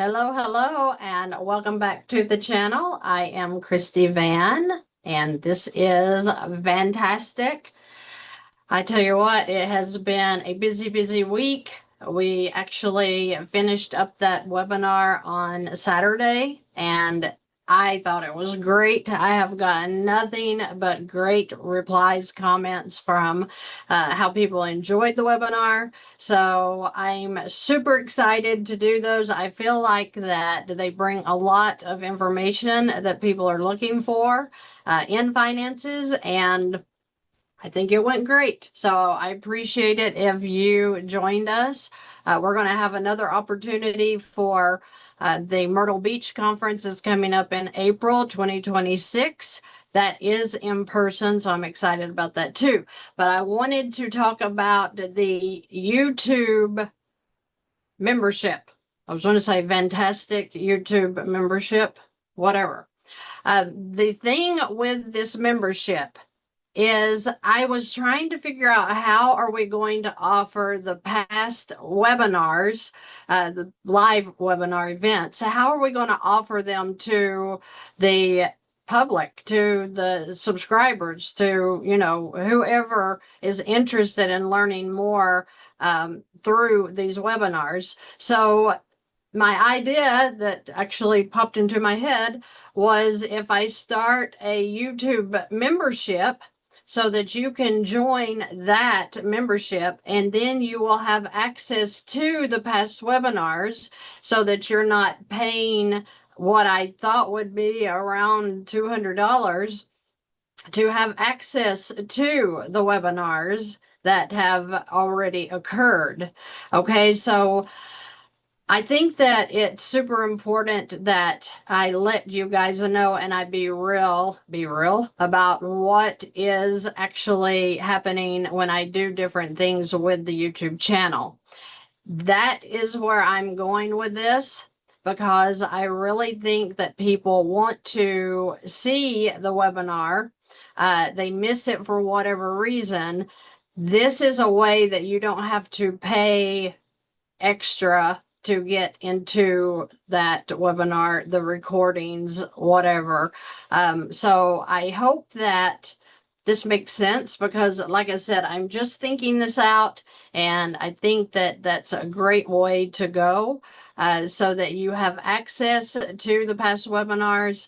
Hello, hello, and welcome back to the channel. I am Christy VANN, and this is VANNtastic. I tell you what, it has been a busy week. We actually finished up that webinar on Saturday, and I thought it was great. I have gotten nothing but great replies, comments from how people enjoyed the webinar. So I'm super excited to do those. I feel like that they bring a lot of information that people are looking for in finances, and I think it went great. So I appreciate it if you joined us. We're going to have another opportunity for the Myrtle Beach conference is coming up in April 2026. That is in person, so I'm excited about that too. But I wanted to talk about the YouTube membership. I was going to say VANNtastic YouTube membership, whatever. The thing with this membership is I was trying to figure out how are we going to offer the past webinars, the live webinar events. How are we going to offer them to the public, to the subscribers, to, whoever is interested in learning more through these webinars. So my idea that actually popped into my head was if I start a YouTube membership so that you can join that membership, and then you will have access to the past webinars so that you're not paying what I thought would be around $200 to have access to the webinars that have already occurred. Okay, so I think that it's super important that I let you guys know and I be real about what is actually happening when I do different things with the YouTube channel. That is where I'm going with this, because I really think that people want to see the webinar. They miss it for whatever reason. This is a way that you don't have to pay extra to get into that webinar, the recordings, whatever. So I hope that this makes sense, because like I said, I'm just thinking this out, and I think that that's a great way to go, so that you have access to the past webinars.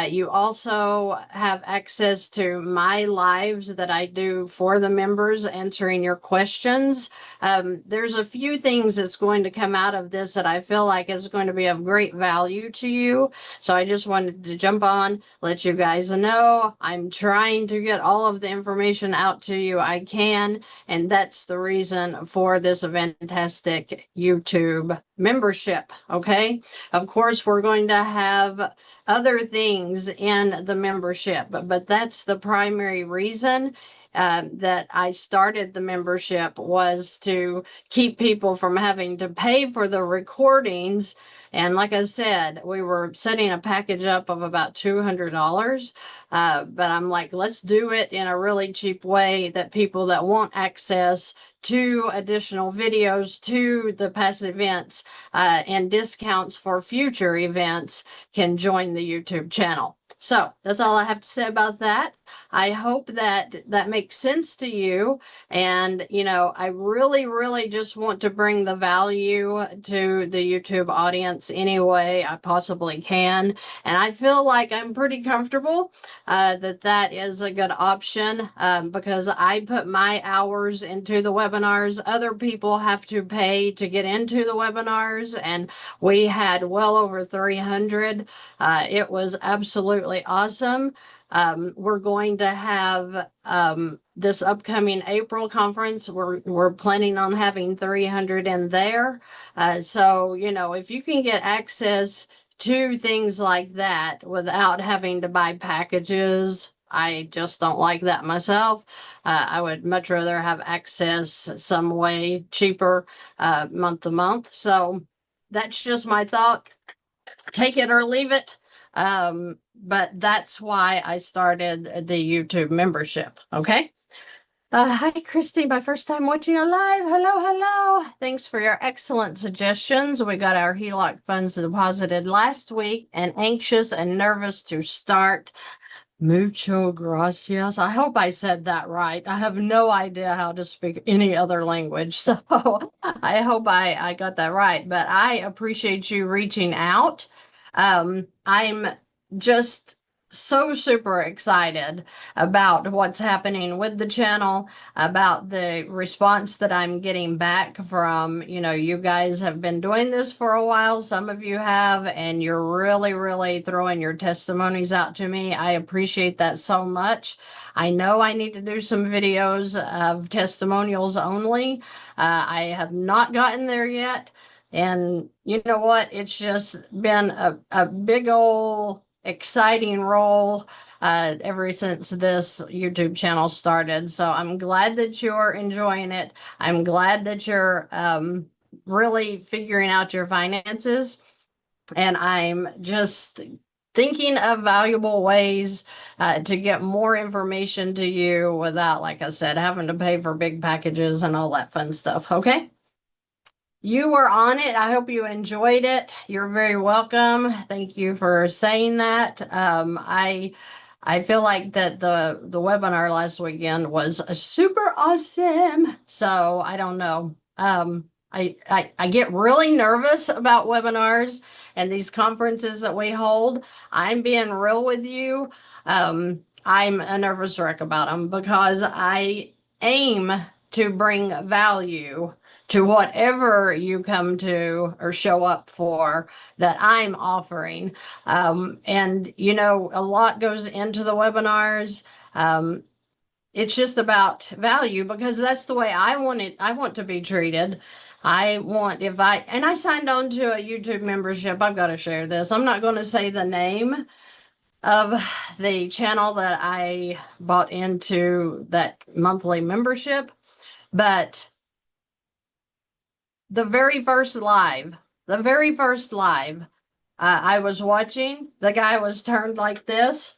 You also have access to my lives that I do for the members, answering your questions. There's a few things that's going to come out of this that I feel like is going to be of great value to you. So I just wanted to jump on, let you guys know. I'm trying to get all of the information out to you I can, and that's the reason for this VANNtastic YouTube membership. Okay, of course we're going to have other things in the membership, but that's the primary reason that I started the membership, was to keep people from having to pay for the recordings. And like I said, we were setting a package up of about $200, but I'm like, let's do it in a really cheap way that people that want access to additional videos, to the past events, and discounts for future events can join the YouTube channel. So that's all I have to say about that. I hope that that makes sense to you. And, I really just want to bring the value to the YouTube audience any way I possibly can. And I feel like I'm pretty comfortable that is a good option, because I put my hours into the webinars. Other people have to pay to get into the webinars, and we had well over 300. It was absolutely awesome. We're going to have this upcoming April conference. We're planning on having 300 in there. So, if you can get access to things like that without having to buy packages, I just don't like that myself. I would much rather have access some way cheaper, month to month. So that's just my thought. Take it or leave it. But that's why I started the YouTube membership. Okay. Hi, Christy. My first time watching you live. Hello, hello. Thanks for your excellent suggestions. We got our HELOC funds deposited last week and anxious and nervous to start. Mucho gracias. I hope I said that right. I have no idea how to speak any other language, so I hope I got that right. But I appreciate you reaching out. I'm just so super excited about what's happening with the channel, about the response that I'm getting back from, you guys have been doing this for a while. Some of you have, and you're really, really throwing your testimonies out to me. I appreciate that so much. I know I need to do some videos of testimonials only. I have not gotten there yet. And you know what? It's just been a big old exciting role ever since this YouTube channel started. So I'm glad that you're enjoying it. I'm glad that you're really figuring out your finances. And I'm just thinking of valuable ways to get more information to you without, like I said, having to pay for big packages and all that fun stuff. Okay. You were on it. I hope you enjoyed it. You're very welcome. Thank you for saying that. I feel like that the webinar last weekend was super awesome. So I don't know. I get really nervous about webinars and these conferences that we hold. I'm being real with you. I'm a nervous wreck about them because I aim to bring value to whatever you come to or show up for that I'm offering. And a lot goes into the webinars. It's just about value because that's the way I want it. I want to be treated. I signed on to a YouTube membership. I've got to share this. I'm not going to say the name of the channel that I bought into that monthly membership, but the very first live, I was watching, the guy was turned like this.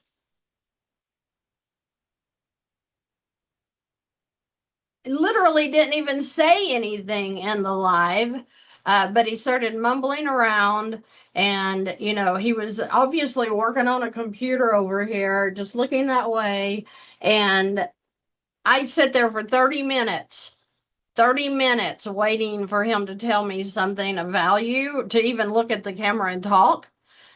Literally didn't even say anything in the live, but he started mumbling around and, he was obviously working on a computer over here, just looking that way. And I sat there for 30 minutes waiting for him to tell me something of value, to even look at the camera and talk.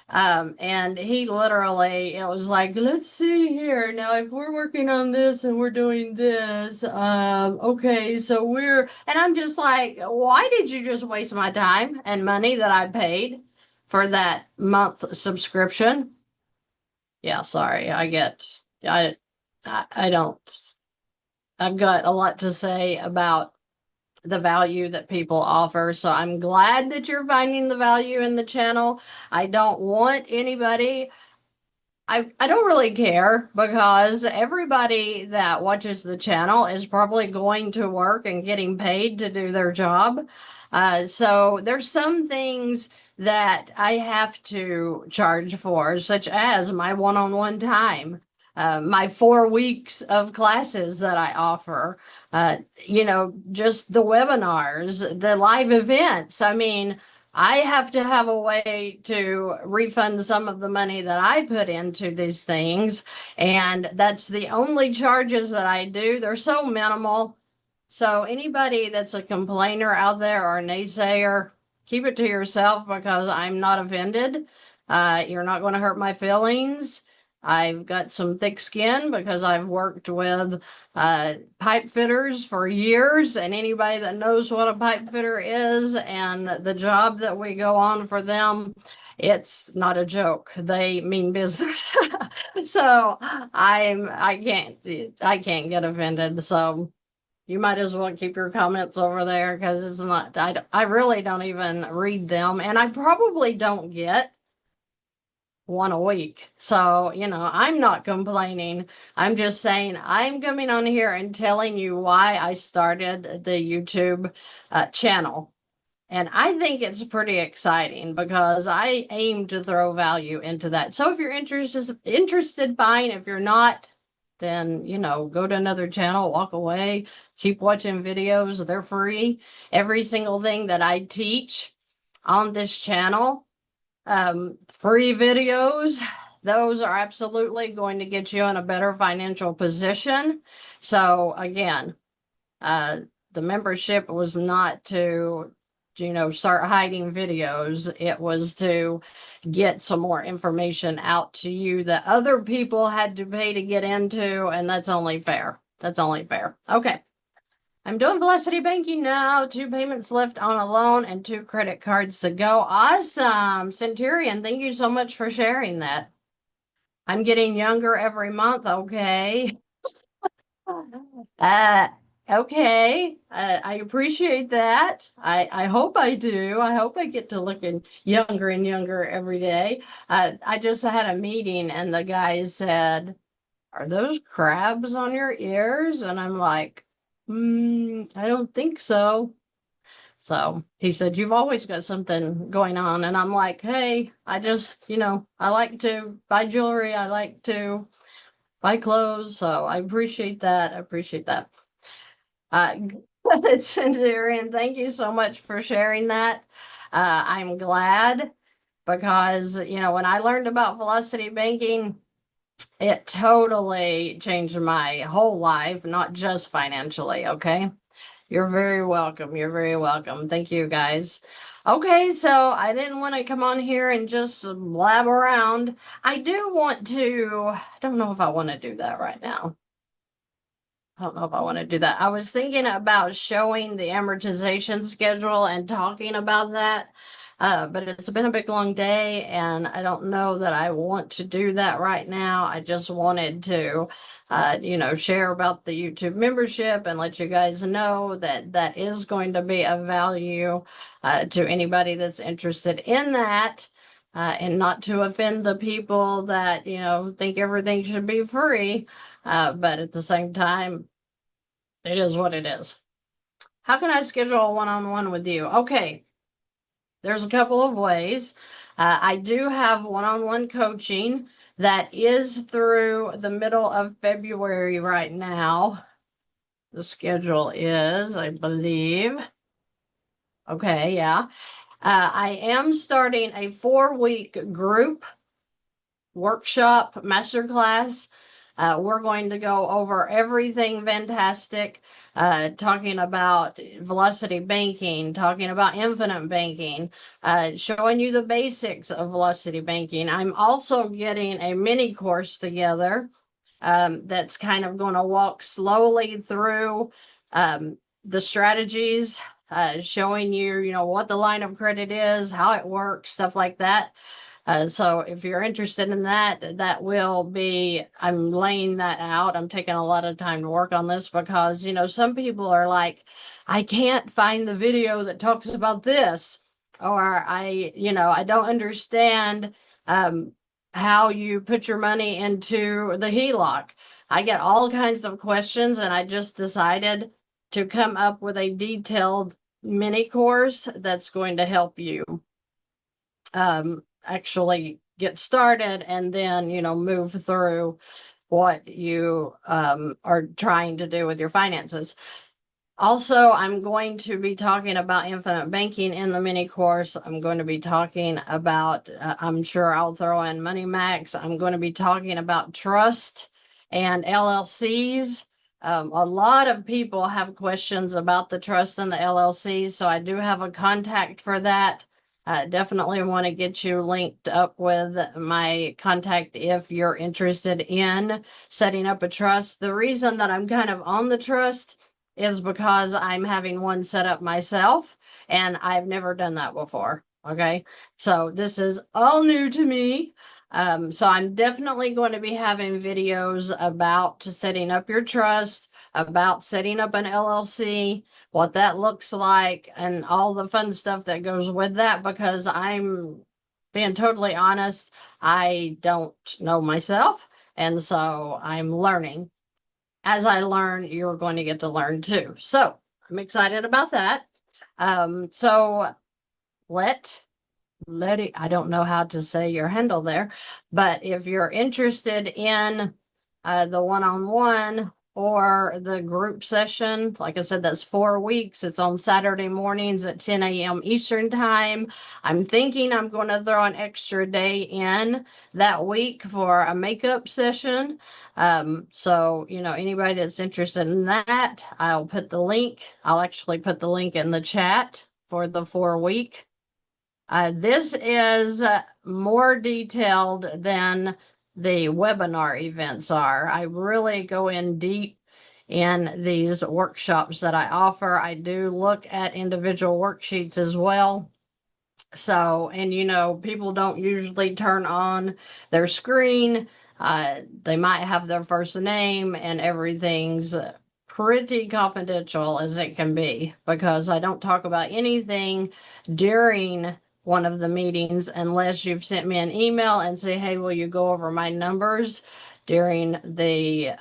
And he literally, it was like, let's see here. Now, if we're working on this and we're doing this, okay, and I'm just like, why did you just waste my time and money that I paid for that month subscription? Yeah, sorry. I don't, I've got a lot to say about the value that people offer. So I'm glad that you're finding the value in the channel. I don't want anybody, I don't really care because everybody that watches the channel is probably going to work and getting paid to do their job. So there's some things that I have to charge for, such as my one-on-one time. My 4 weeks of classes that I offer, just the webinars, the live events. I mean, I have to have a way to refund some of the money that I put into these things. And that's the only charges that I do. They're so minimal. So anybody that's a complainer out there or a naysayer, keep it to yourself because I'm not offended. You're not going to hurt my feelings. I've got some thick skin because I've worked with pipe fitters for years, and anybody that knows what a pipe fitter is and the job that we go on for them, it's not a joke. They mean business. So I can't get offended. So you might as well keep your comments over there because it's not, I really don't even read them, and I probably don't get one a week. So, I'm not complaining. I'm just saying I'm coming on here and telling you why I started the YouTube channel. And I think it's pretty exciting because I aim to throw value into that. So if you're interested, fine. If you're not, then, go to another channel, walk away, keep watching videos. They're free. Every single thing that I teach on this channel, free videos, those are absolutely going to get you in a better financial position. So again, the membership was not to, start hiding videos. It was to get some more information out to you that other people had to pay to get into, and that's only fair. That's only fair. Okay. I'm doing Velocity Banking now. 2 payments left on a loan and 2 credit cards to go. Awesome. Centurion, thank you so much for sharing that. I'm getting younger every month. Okay. Okay. I appreciate that. I hope I do. I hope I get to looking younger and younger every day. I just had a meeting and the guy said, "Are those crabs on your ears?" And I'm like, I don't think so. So he said, "You've always got something going on." And I'm like, hey, I just, I like to buy jewelry. I like to buy clothes. So I appreciate that. I appreciate that. It's sincere, and thank you so much for sharing that. I'm glad because, when I learned about velocity banking, it totally changed my whole life, not just financially. Okay. You're very welcome. You're very welcome. Thank you, guys. Okay, so I didn't want to come on here and just blab around. I don't know if I want to do that right now. I don't know if I want to do that. I was thinking about showing the amortization schedule and talking about that. But it's been a big long day and I don't know that I want to do that right now. I just wanted to, share about the YouTube membership and let you guys know that that is going to be of value to anybody that's interested in that. And not to offend the people that, think everything should be free. But at the same time, it is what it is. How can I schedule a one-on-one with you? Okay. There's a couple of ways. I do have one-on-one coaching that is through the middle of February right now. The schedule is, I believe. Okay, yeah. I am starting a 4-week group workshop masterclass. We're going to go over everything VANNtastic, talking about velocity banking, talking about infinite banking, showing you the basics of velocity banking. I'm also getting a mini course together that's kind of going to walk slowly through the strategies, showing you, what the line of credit is, how it works, stuff like that. So if you're interested in that, I'm laying that out. I'm taking a lot of time to work on this because, some people are like, I can't find the video that talks about this, or I don't understand, how you put your money into the HELOC. I get all kinds of questions and I just decided to come up with a detailed mini course that's going to help you. Actually get started and then, move through what you are trying to do with your finances. Also, I'm going to be talking about infinite banking in the mini course. I'm going to be talking about, I'm sure I'll throw in Money Max. I'm going to be talking about trust and LLCs. A lot of people have questions about the trust and the LLCs, so I do have a contact for that. Definitely want to get you linked up with my contact if you're interested in setting up a trust. The reason that I'm kind of on the trust is because I'm having one set up myself and I've never done that before. Okay. So this is all new to me. So I'm definitely going to be having videos about setting up your trust, about setting up an LLC, what that looks like, and all the fun stuff that goes with that, because I'm being totally honest, I don't know myself. And so I'm learning. As I learn, you're going to get to learn too. So I'm excited about that. So let it, I don't know how to say your handle there, but if you're interested in the one-on-one or the group session. Like I said, that's 4 weeks. It's on Saturday mornings at 10 a.m. Eastern time. I'm thinking I'm going to throw an extra day in that week for a makeup session. So, anybody that's interested in that, I'll put the link. I'll actually put the link in the chat for the 4-week. This is more detailed than the webinar events are. I really go in deep in these workshops that I offer. I do look at individual worksheets as well. So, and people don't usually turn on their screen. They might have their first name and everything's pretty confidential as it can be, because I don't talk about anything during one of the meetings unless you've sent me an email and say, hey, will you go over my numbers during the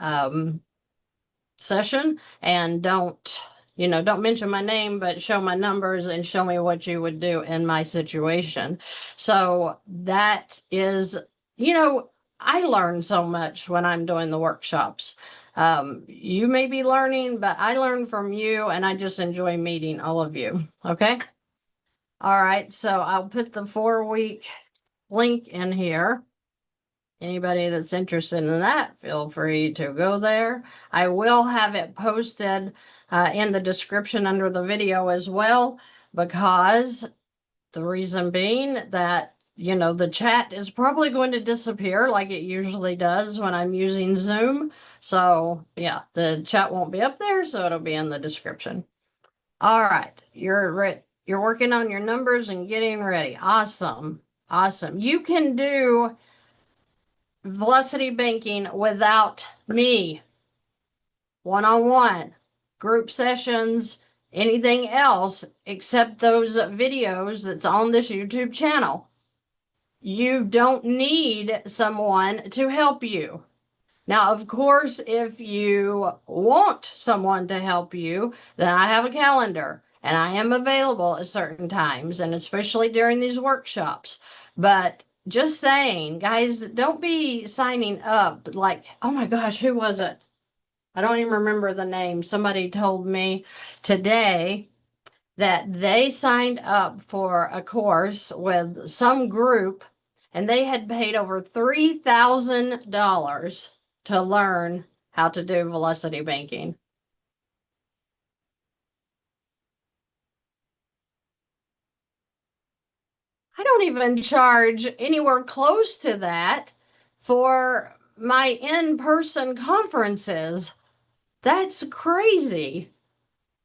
session, and don't mention my name, but show my numbers and show me what you would do in my situation. So that is, I learn so much when I'm doing the workshops. You may be learning, but I learn from you, and I just enjoy meeting all of you. Okay. All right. So I'll put the 4-week link in here. Anybody that's interested in that, feel free to go there. I will have it posted in the description under the video as well, because the reason being that, the chat is probably going to disappear like it usually does when I'm using Zoom. So yeah, the chat won't be up there, so it'll be in the description. All right, you're working on your numbers and getting ready. Awesome. Awesome. You can do velocity banking without me. One-on-one, group sessions, anything else except those videos that's on this YouTube channel. You don't need someone to help you. Now, of course, if you want someone to help you, then I have a calendar and I am available at certain times, and especially during these workshops. But just saying, guys, don't be signing up like, oh my gosh, who was it? I don't even remember the name. Somebody told me today that they signed up for a course with some group and they had paid over $3,000 to learn how to do velocity banking. I don't even charge anywhere close to that for my in-person conferences. That's crazy.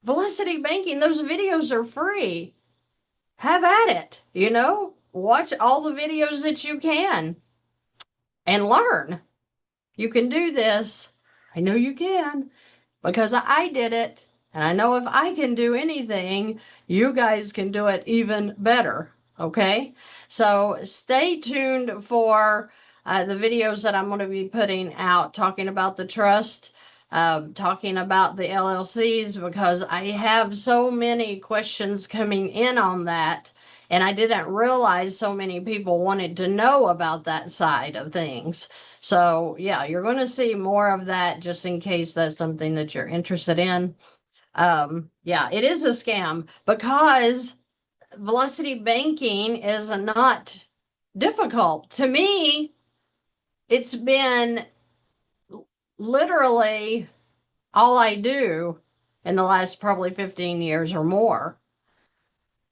Velocity banking, those videos are free. Have at it, watch all the videos that you can and learn. You can do this. I know you can, because I did it. And I know if I can do anything, you guys can do it even better. Okay. So stay tuned for the videos that I'm going to be putting out talking about the trust, talking about the LLCs, because I have so many questions coming in on that. And I didn't realize so many people wanted to know about that side of things. So yeah, you're going to see more of that, just in case that's something that you're interested in. Yeah, it is a scam, because velocity banking is not difficult. To me, it's been literally all I do in the last probably 15 years or more.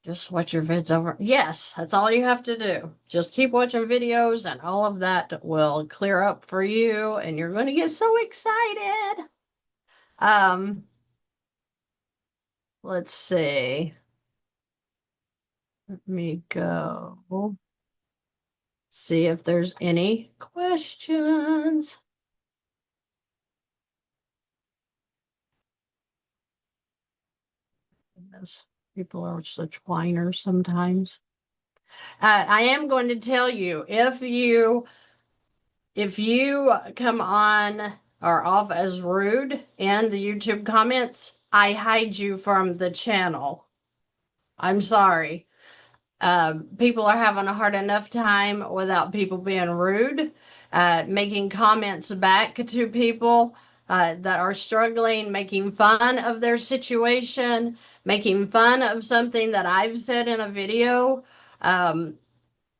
Just watch your vids over. Yes, that's all you have to do. Just keep watching videos and all of that will clear up for you, and you're going to get so excited. Let's see. Let me go see if there's any questions. Goodness, people are such whiners sometimes. I am going to tell you, if you come on or off as rude in the YouTube comments, I hide you from the channel. I'm sorry. People are having a hard enough time without people being rude. making comments back to people that are struggling, making fun of their situation, making fun of something that I've said in a video. I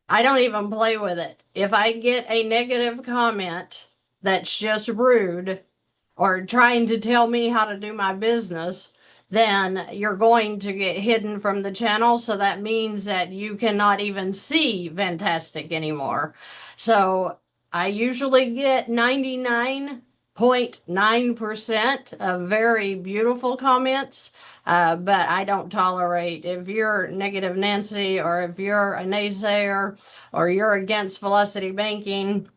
don't even play with it. If I get a negative comment that's just rude or trying to tell me how to do my business, then you're going to get hidden from the channel. So that means that you cannot even see VANNtastic anymore. So I usually get 99.9% of very beautiful comments, but I don't tolerate if you're negative Nancy, or if you're a naysayer, or you're against velocity banking,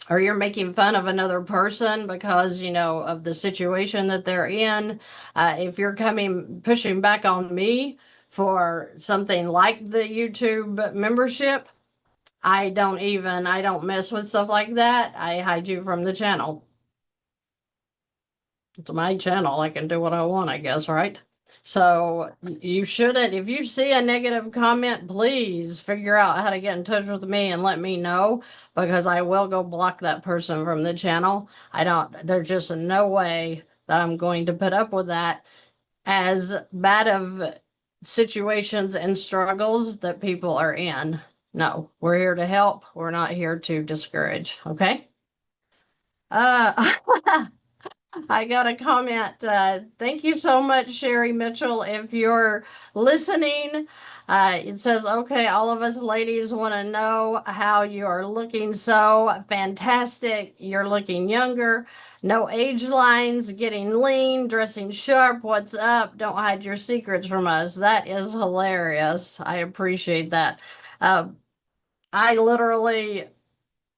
or you're making fun of another person because, you know, of the situation that they're in. If you're pushing back on me for something like the YouTube membership, I don't mess with stuff like that. I hide you from the channel. It's my channel. I can do what I want, I guess, right? So you shouldn't, if you see a negative comment, please figure out how to get in touch with me and let me know, because I will go block that person from the channel. There's just no way that I'm going to put up with that, as bad of situations and struggles that people are in. No, we're here to help. We're not here to discourage. Okay. Uh, I got a comment. Thank you so much, Sherry Mitchell. If you're listening, it says, okay, all of us ladies want to know how you are looking so fantastic. You're looking younger. No age lines, getting lean, dressing sharp. What's up? Don't hide your secrets from us. That is hilarious. I appreciate that. I literally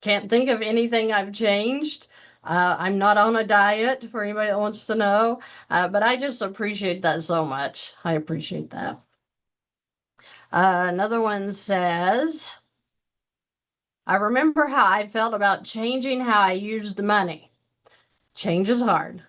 can't think of anything I've changed. I'm not on a diet, for anybody that wants to know, but I just appreciate that so much. I appreciate that. Another one says, I remember how I felt about changing how I used money. Change is hard.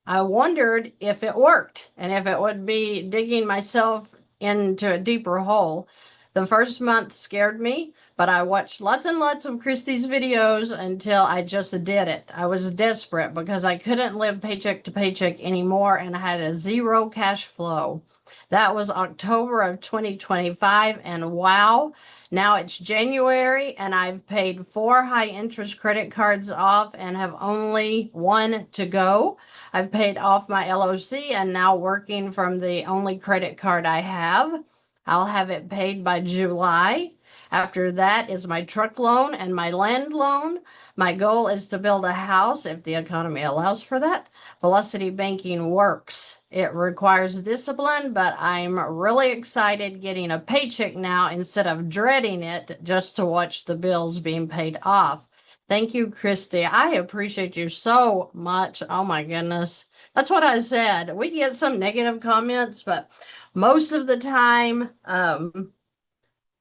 I wondered if it worked and if it would be digging myself into a deeper hole. The first month scared me, but I watched lots and lots of Christy's videos until I just did it. I was desperate because I couldn't live paycheck to paycheck anymore, and I had a zero cash flow. That was October of 2025, and wow, now it's January, and I've paid 4 high interest credit cards off and have only one to go. I've paid off my LOC and now working from the only credit card I have. I'll have it paid by July. After that is my truck loan and my land loan. My goal is to build a house if the economy allows for that. Velocity banking works. It requires discipline, but I'm really excited getting a paycheck now instead of dreading it just to watch the bills being paid off. Thank you, Christy. I appreciate you so much. Oh my goodness. That's what I said. We get some negative comments, but most of the time,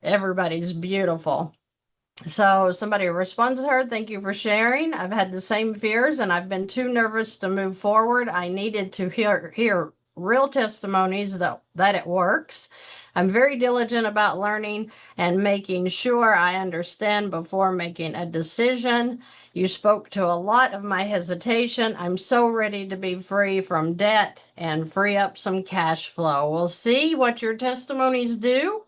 everybody's beautiful. So somebody responds to her, thank you for sharing. I've had the same fears and I've been too nervous to move forward. I needed to hear real testimonies that it works. I'm very diligent about learning and making sure I understand before making a decision. You spoke to a lot of my hesitation. I'm so ready to be free from debt and free up some cash flow. We'll see what your testimonies do.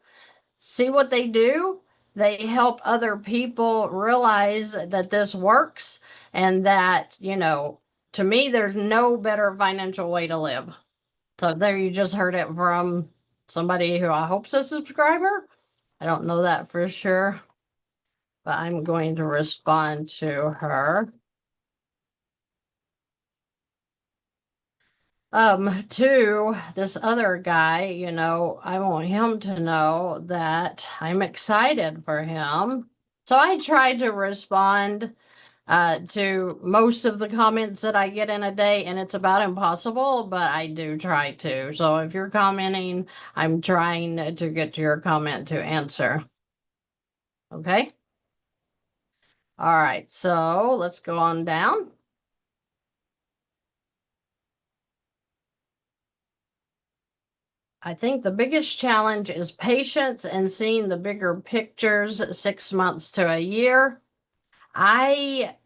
See what they do. They help other people realize that this works, and that, you know, to me, there's no better financial way to live. So there, you just heard it from somebody who I hope's a subscriber. I don't know that for sure, but I'm going to respond to her. To this other guy, you know, I want him to know that I'm excited for him. So I tried to respond to most of the comments that I get in a day, and it's about impossible, but I do try to. So if you're commenting, I'm trying to get to your comment to answer. Okay. All right. So let's go on down. I think the biggest challenge is patience and seeing the bigger pictures 6 months to a year. I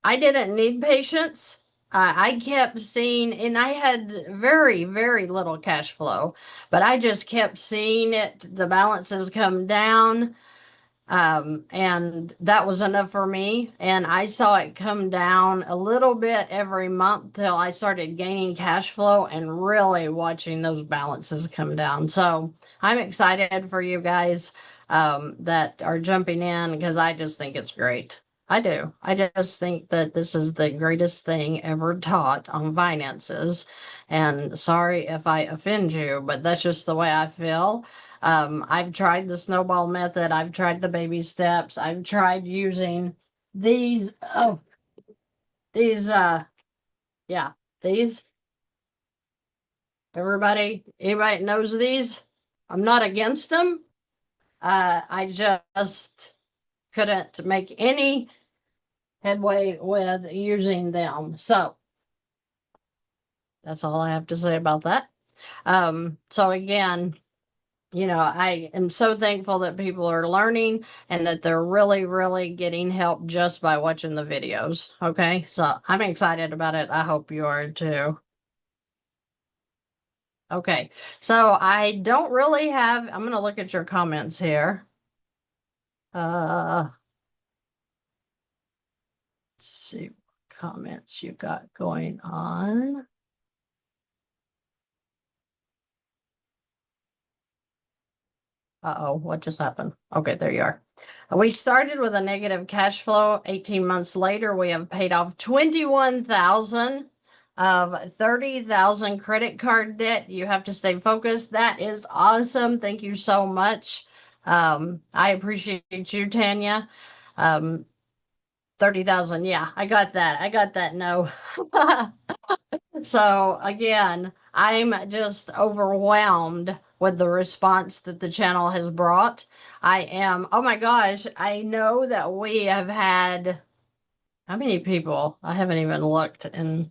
didn't need patience. I kept seeing, and I had very, very little cash flow, but I just kept seeing it, the balances come down. And that was enough for me. And I saw it come down a little bit every month till I started gaining cash flow and really watching those balances come down. So I'm excited for you guys that are jumping in because I just think it's great. I do. I just think that this is the greatest thing ever taught on finances. And sorry if I offend you, but that's just the way I feel. I've tried the snowball method. I've tried the baby steps. I've tried using these, these, yeah, these. Anybody knows these? I'm not against them. I just couldn't make any headway with using them. So that's all I have to say about that. So again, I am so thankful that people are learning and that they're really, really getting help just by watching the videos. Okay. So I'm excited about it. I hope you are too. Okay. So I don't really have, I'm going to look at your comments here. Let's see what comments you got going on. Uh-oh, what just happened? Okay, there you are. We started with a negative cash flow. 18 months later, we have paid off 21,000 of 30,000 credit card debt. You have to stay focused. That is awesome. Thank you so much. I appreciate you, Tanya. 30,000. Yeah, I got that. I got that. No. So again, I'm just overwhelmed with the response that the channel has brought. Oh my gosh, I know that we have had, how many people? I haven't even looked, and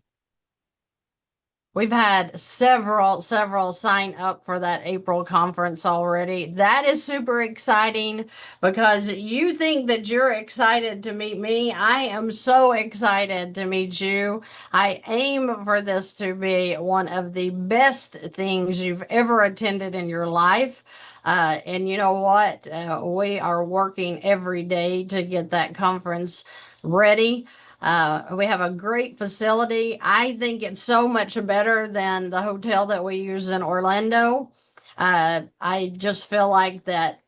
we've had several sign up for that April conference already. That is super exciting because you think that you're excited to meet me. I am so excited to meet you. I aim for this to be one of the best things you've ever attended in your life. And you know what? We are working every day to get that conference ready. We have a great facility. I think it's so much better than the hotel that we use in Orlando. I just feel like that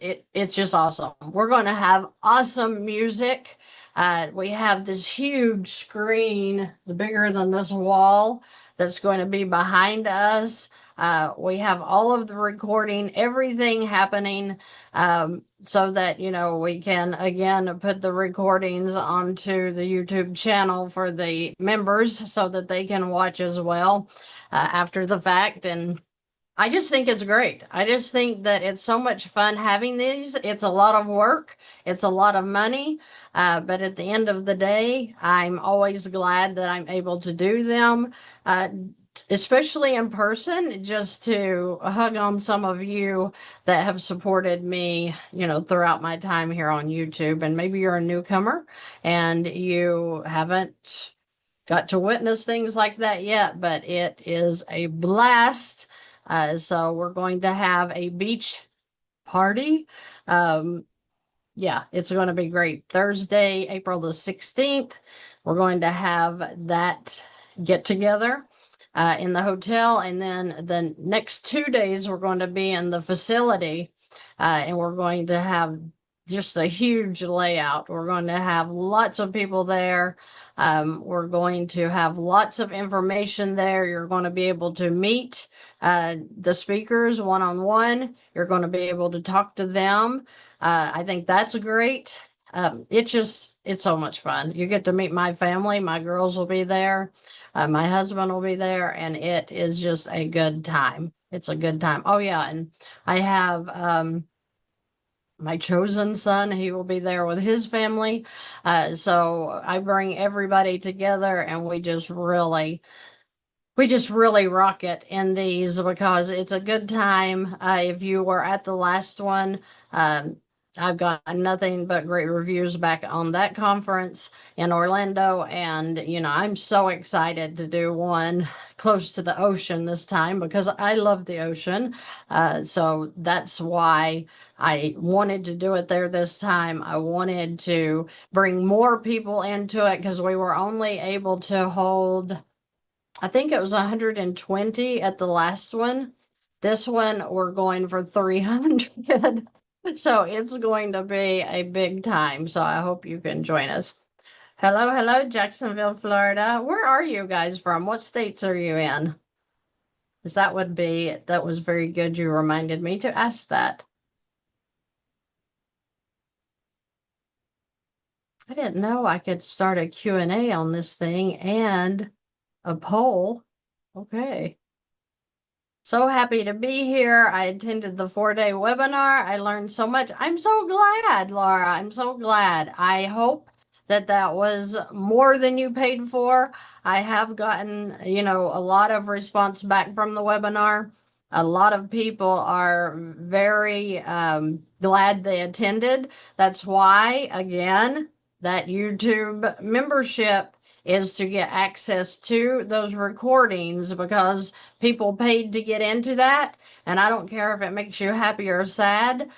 it's just awesome. We're going to have awesome music. We have this huge screen, bigger than this wall, that's going to be behind us. We have all of the recording, everything happening, so that, we can again put the recordings onto the YouTube channel for the members so that they can watch as well after the fact. And I just think it's great. I just think that it's so much fun having these. It's a lot of work. It's a lot of money. But at the end of the day, I'm always glad that I'm able to do them, especially in person, just to hug on some of you that have supported me, throughout my time here on YouTube. And maybe you're a newcomer and you haven't got to witness things like that yet, but it is a blast. So we're going to have a beach party. Yeah, it's going to be great. Thursday, April the 16th, we're going to have that get together in the hotel. And then the next 2 days, we're going to be in the facility and we're going to have just a huge layout. We're going to have lots of people there. We're going to have lots of information there. You're going to be able to meet the speakers one-on-one. You're going to be able to talk to them. I think that's great. It's so much fun. You get to meet my family. My girls will be there. My husband will be there, and it is just a good time. It's a good time. Oh yeah, and I have my chosen son. He will be there with his family. So I bring everybody together, and we just really rock it in these because it's a good time. If you were at the last one, I've got nothing but great reviews back on that conference in Orlando. And, I'm so excited to do one close to the ocean this time because I love the ocean. So that's why I wanted to do it there this time. I wanted to bring more people into it because we were only able to hold, I think it was 120 at the last one. This one, we're going for 300. So it's going to be a big time. So I hope you can join us. Hello, hello, Jacksonville, Florida. Where are you guys from? What states are you in? Because that was very good. You reminded me to ask that. I didn't know I could start a Q&A on this thing and a poll. Okay. So happy to be here. I attended the 4-day webinar. I learned so much. I'm so glad, Laura. I'm so glad. I hope that that was more than you paid for. I have gotten, a lot of response back from the webinar. A lot of people are very glad they attended. That's why, again, that YouTube membership is to get access to those recordings because people paid to get into that. And I don't care if it makes you happy or sad.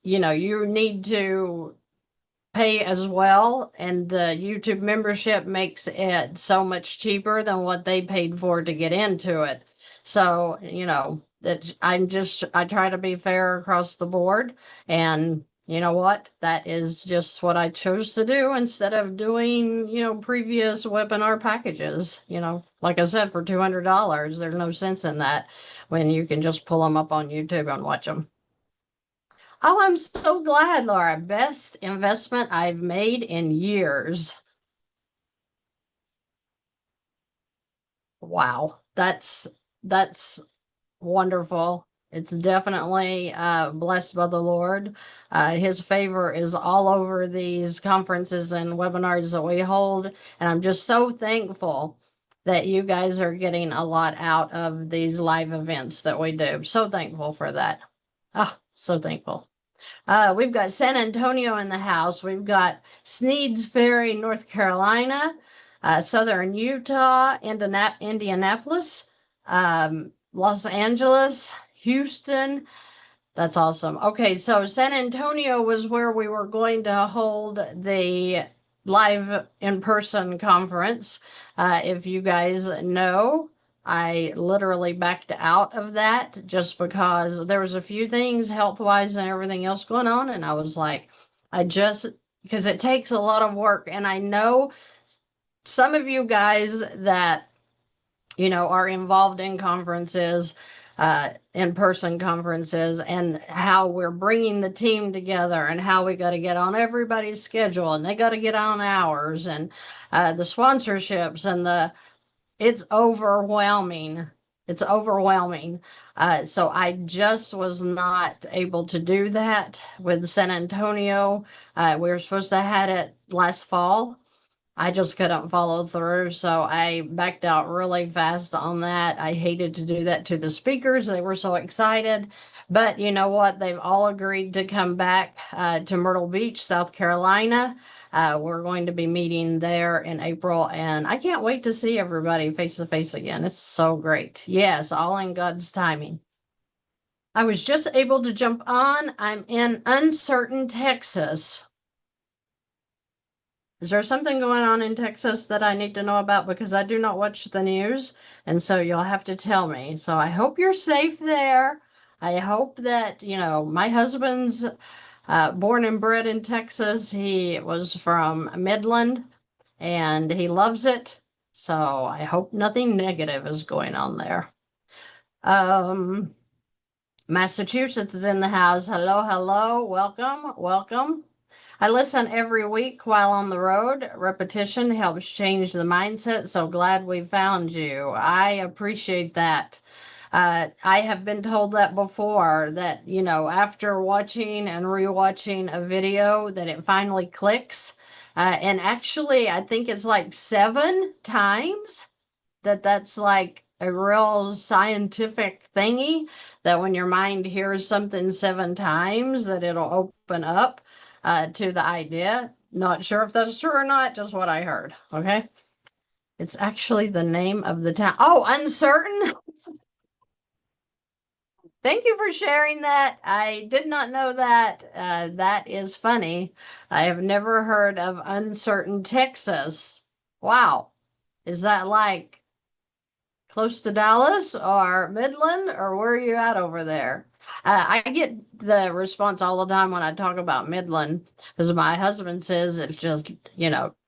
You need to pay as well. And the YouTube membership makes it so much cheaper than what they paid for to get into it. So, that I try to be fair across the board. And you know what? That is just what I chose to do instead of doing, previous webinar packages. Like I said, for $200, there's no sense in that when you can just pull them up on YouTube and watch them. Oh, I'm so glad, Laura. Best investment I've made in years. Wow. That's wonderful. It's definitely blessed by the Lord. His favor is all over these conferences and webinars that we hold. And I'm just so thankful that you guys are getting a lot out of these live events that we do. So thankful for that. Oh, so thankful. We've got San Antonio in the house. We've got Sneed's Ferry, North Carolina, Southern Utah, Indianapolis, Los Angeles, Houston. That's awesome. Okay, so San Antonio was where we were going to hold the live in-person conference. If you guys know, I literally backed out of that just because there was a few things health-wise and everything else going on. And I was like, because it takes a lot of work. And I know some of you guys that are involved in conferences, in-person conferences, and how we're bringing the team together and how we got to get on everybody's schedule and they got to get on ours and the sponsorships and it's overwhelming. It's overwhelming. So I just was not able to do that with San Antonio. We were supposed to have it last fall. I just couldn't follow through, so I backed out really fast on that. I hated to do that to the speakers. They were so excited. But you know what? They've all agreed to come back to Myrtle Beach, South Carolina. We're going to be meeting there in April, and I can't wait to see everybody face to face again. It's so great. Yes, all in God's timing. I was just able to jump on. I'm in uncertain Texas. Is there something going on in Texas that I need to know about? Because I do not watch the news, and so you'll have to tell me. So I hope you're safe there. I hope that, my husband's born and bred in Texas. He was from Midland, and he loves it. So I hope nothing negative is going on there. Massachusetts is in the house. Hello, hello. Welcome, welcome. I listen every week while on the road. Repetition helps change the mindset. So glad we found you. I appreciate that. I have been told that before, that, after watching and rewatching a video, that it finally clicks. And actually, I think it's like 7 times that's like a real scientific thingy that when your mind hears something 7 times, that it'll open up to the idea. Not sure if that's true or not, just what I heard. Okay. It's actually the name of the town. Oh, Uncertain. Thank you for sharing that. I did not know that. That is funny. I have never heard of Uncertain, Texas. Wow. Is that like close to Dallas or Midland, or where are you at over there? I get the response all the time when I talk about Midland, because my husband says it's just,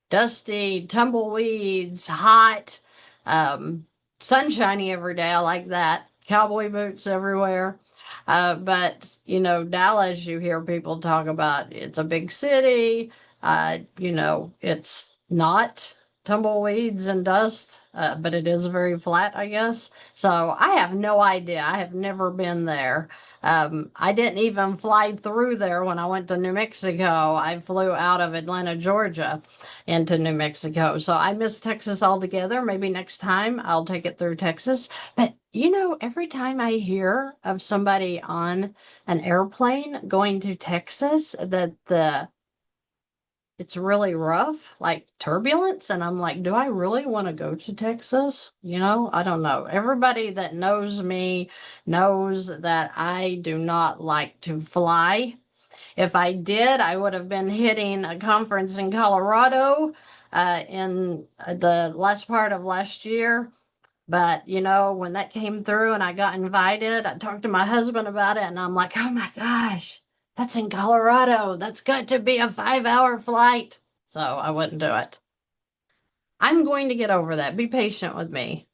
dusty, tumbleweeds, hot, um, sunshiny every day. I like that. Cowboy boots everywhere. But, Dallas, you hear people talk about it's a big city. It's not tumbleweeds and dust, but it is very flat, I guess. So I have no idea. I have never been there. I didn't even fly through there when I went to New Mexico. I flew out of Atlanta, Georgia into New Mexico. So I miss Texas altogether. Maybe next time I'll take it through Texas. But every time I hear of somebody on an airplane going to Texas, that it's really rough, like turbulence. And I'm like, do I really want to go to Texas? I don't know. Everybody that knows me knows that I do not like to fly. If I did, I would have been hitting a conference in Colorado in the last part of last year. But, when that came through and I got invited, I talked to my husband about it and I'm like, oh my gosh, that's in Colorado. That's got to be a 5-hour flight. So I wouldn't do it. I'm going to get over that. Be patient with me.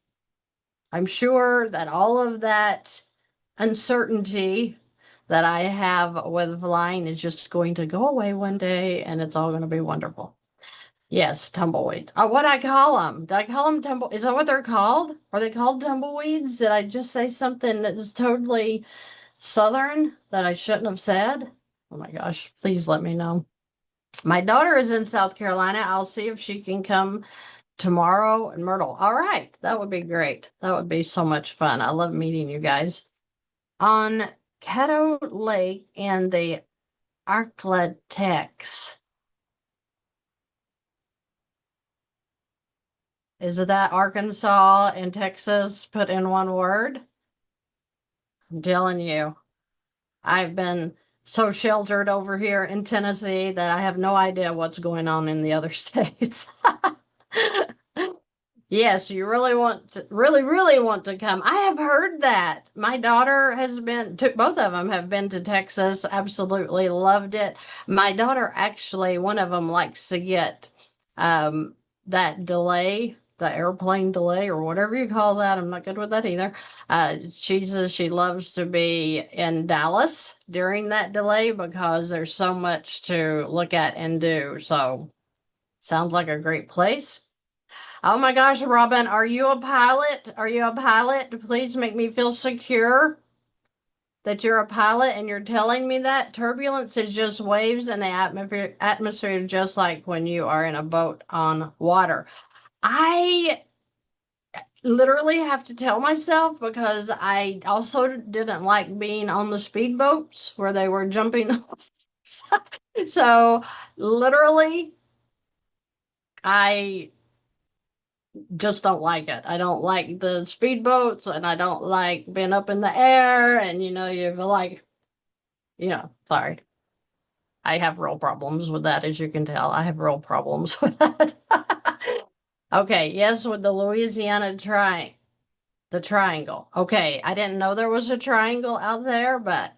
I'm sure that all of that uncertainty that I have with flying is just going to go away one day and it's all going to be wonderful. Yes, tumbleweeds. What I call them? Did I call them tumble? Is that what they're called? Are they called tumbleweeds? Did I just say something that is totally Southern that I shouldn't have said? Oh my gosh, please let me know. My daughter is in South Carolina. I'll see if she can come tomorrow in Myrtle. All right, that would be great. That would be so much fun. I love meeting you guys. On Caddo Lake and the Arklatex. Is that Arkansas and Texas put in one word? I'm telling you, I've been so sheltered over here in Tennessee that I have no idea what's going on in the other states. Yes, you really want to come. I have heard that. My daughter has been to, both of them have been to Texas, absolutely loved it. My daughter actually, one of them likes to get that delay, the airplane delay or whatever you call that. I'm not good with that either. She says she loves to be in Dallas during that delay because there's so much to look at and do. So sounds like a great place. Oh my gosh, Robin, are you a pilot? Are you a pilot? Please make me feel secure that you're a pilot and you're telling me that. Turbulence is just waves in the atmosphere, just like when you are in a boat on water. I literally have to tell myself because I also didn't like being on the speedboats where they were jumping. So literally, I just don't like it. I don't like the speedboats and I don't like being up in the air and you're like, sorry. I have real problems with that, as you can tell. I have real problems with that. Okay, yes, with the Louisiana the triangle. Okay, I didn't know there was a triangle out there, but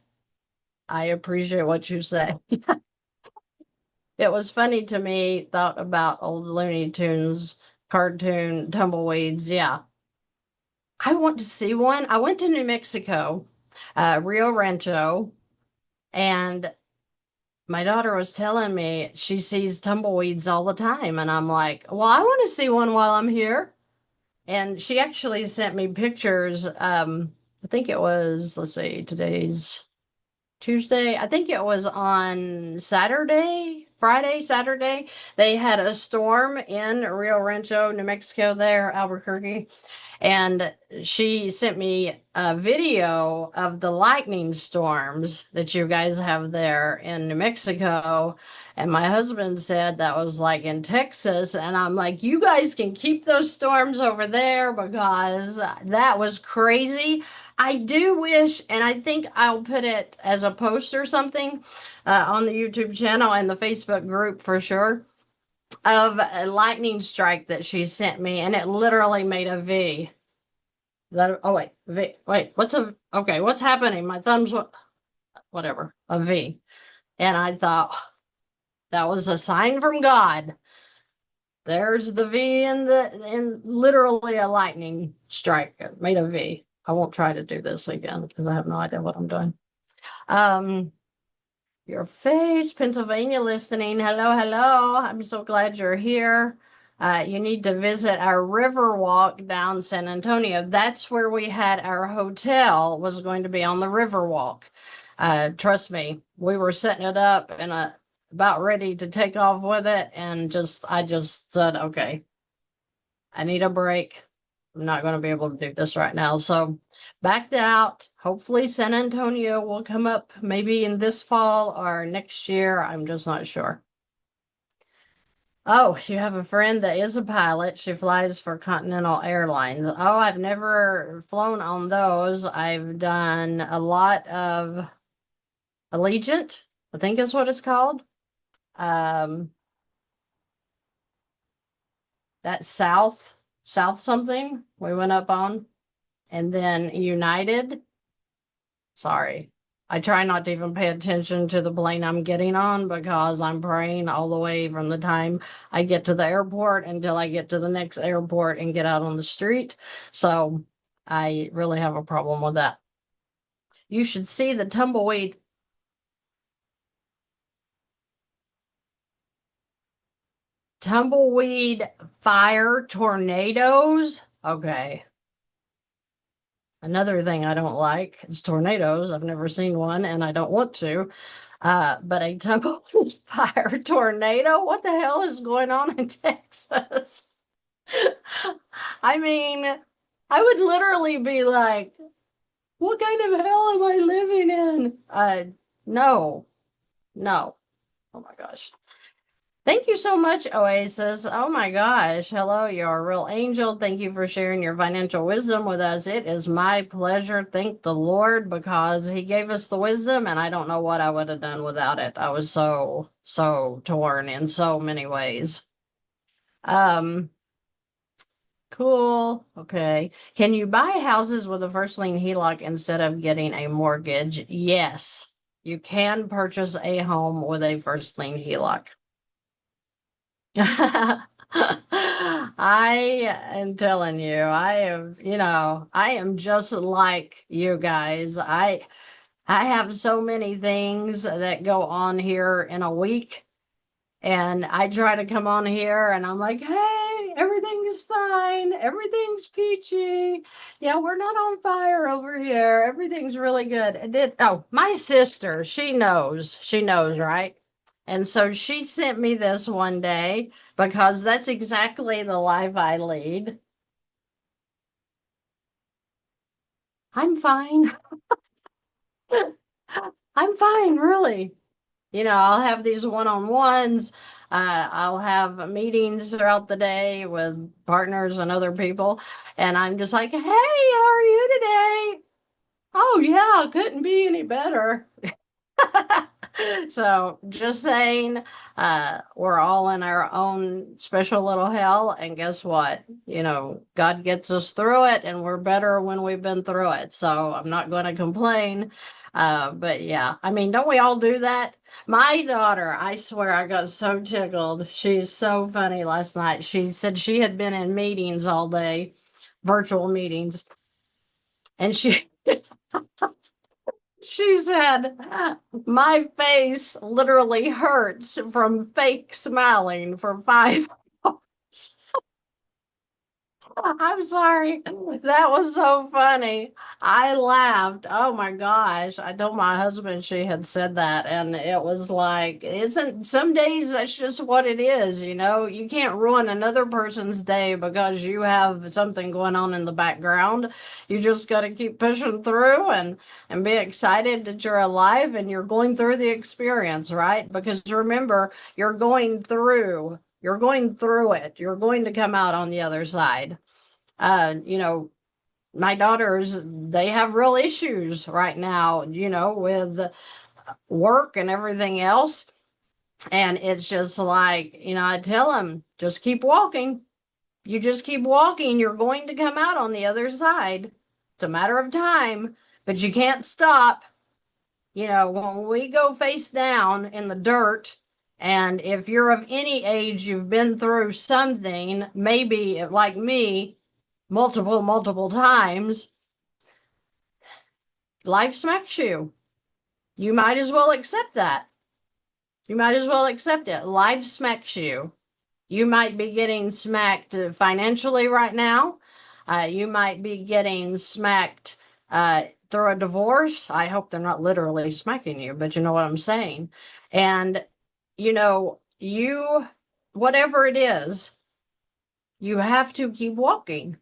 I appreciate what you say. It was funny to me, thought about old Looney Tunes cartoon tumbleweeds. Yeah. I want to see one. I went to New Mexico, Rio Rancho, and my daughter was telling me she sees tumbleweeds all the time. And I'm like, well, I want to see one while I'm here. And she actually sent me pictures. I think it was, today's Tuesday. I think it was on Saturday Friday, Saturday, they had a storm in Rio Rancho, New Mexico, there, Albuquerque. And she sent me a video of the lightning storms that you guys have there in New Mexico. And my husband said that was like in Texas. And I'm like, you guys can keep those storms over there because that was crazy. I do wish, and I think I'll put it as a post or something on the YouTube channel and the Facebook group for sure, of a lightning strike that she sent me, and it literally made a V. That, oh wait, V, wait, what's happening? My thumb's whatever, a V. And I thought that was a sign from God. There's the V in literally a lightning strike. It made a V. I won't try to do this again because I have no idea what I'm doing. Your face, Pennsylvania listening. Hello, hello. I'm so glad you're here. You need to visit our river walk down San Antonio. That's where we had our hotel, was going to be on the river walk. Trust me, we were setting it up and about ready to take off with it. And I just said, okay, I need a break. I'm not going to be able to do this right now. So backed out. Hopefully San Antonio will come up maybe in this fall or next year. I'm just not sure. Oh, you have a friend that is a pilot. She flies for Continental Airlines. Oh, I've never flown on those. I've done a lot of Allegiant, I think is what it's called. That South something we went up on. And then United. Sorry. I try not to even pay attention to the plane I'm getting on because I'm praying all the way from the time I get to the airport until I get to the next airport and get out on the street. So I really have a problem with that. You should see the tumbleweed. Tumbleweed fire tornadoes. Okay. Another thing I don't like is tornadoes. I've never seen one and I don't want to. But a tumbleweed fire tornado? What the hell is going on in Texas? I mean, I would literally be like, what kind of hell am I living in? No. Oh my gosh. Thank you so much, Oasis. Oh my gosh. Hello, you're a real angel. Thank you for sharing your financial wisdom with us. It is my pleasure. Thank the Lord because he gave us the wisdom and I don't know what I would have done without it. I was so torn in so many ways. Cool. Okay. Can you buy houses with a first lien HELOC instead of getting a mortgage? Yes, you can purchase a home with a first lien HELOC. I am telling you, I am just like you guys. I have so many things that go on here in a week, and I try to come on here and I'm like, hey, everything's fine, everything's peachy. Yeah, we're not on fire over here. Everything's really good. My sister, she knows, right? And so she sent me this one day because that's exactly the life I lead. I'm fine. I'm fine, really. I'll have these one-on-ones. I'll have meetings throughout the day with partners and other people. And I'm just like, hey, how are you today? Oh, yeah, couldn't be any better. So just saying, we're all in our own special little hell. And guess what? God gets us through it and we're better when we've been through it. So I'm not going to complain. But yeah, I mean, don't we all do that? My daughter, I swear I got so tickled. She's so funny last night. She said she had been in meetings all day, virtual meetings. And she said, my face literally hurts from fake smiling for 5 hours. I'm sorry. That was so funny. I laughed. Oh my gosh. I told my husband she had said that, and it was like, isn't some days that's just what it is, you know? You can't ruin another person's day because you have something going on in the background. You just got to keep pushing through and be excited that you're alive and you're going through the experience, right? Because remember, you're going through. You're going through it. You're going to come out on the other side. You know, my daughters, they have real issues right now, you know, with work and everything else. And it's just like, you know, I tell them, just keep walking. You just keep walking. You're going to come out on the other side. It's a matter of time, but you can't stop. You know, when we go face down in the dirt, and if you're of any age, you've been through something, maybe like me, multiple times, life smacks you. You might as well accept that. You might as well accept it. Life smacks you. You might be getting smacked financially right now. You might be getting smacked through a divorce. I hope they're not literally smacking you, but you know what I'm saying. And, you know, whatever it is, you have to keep walking.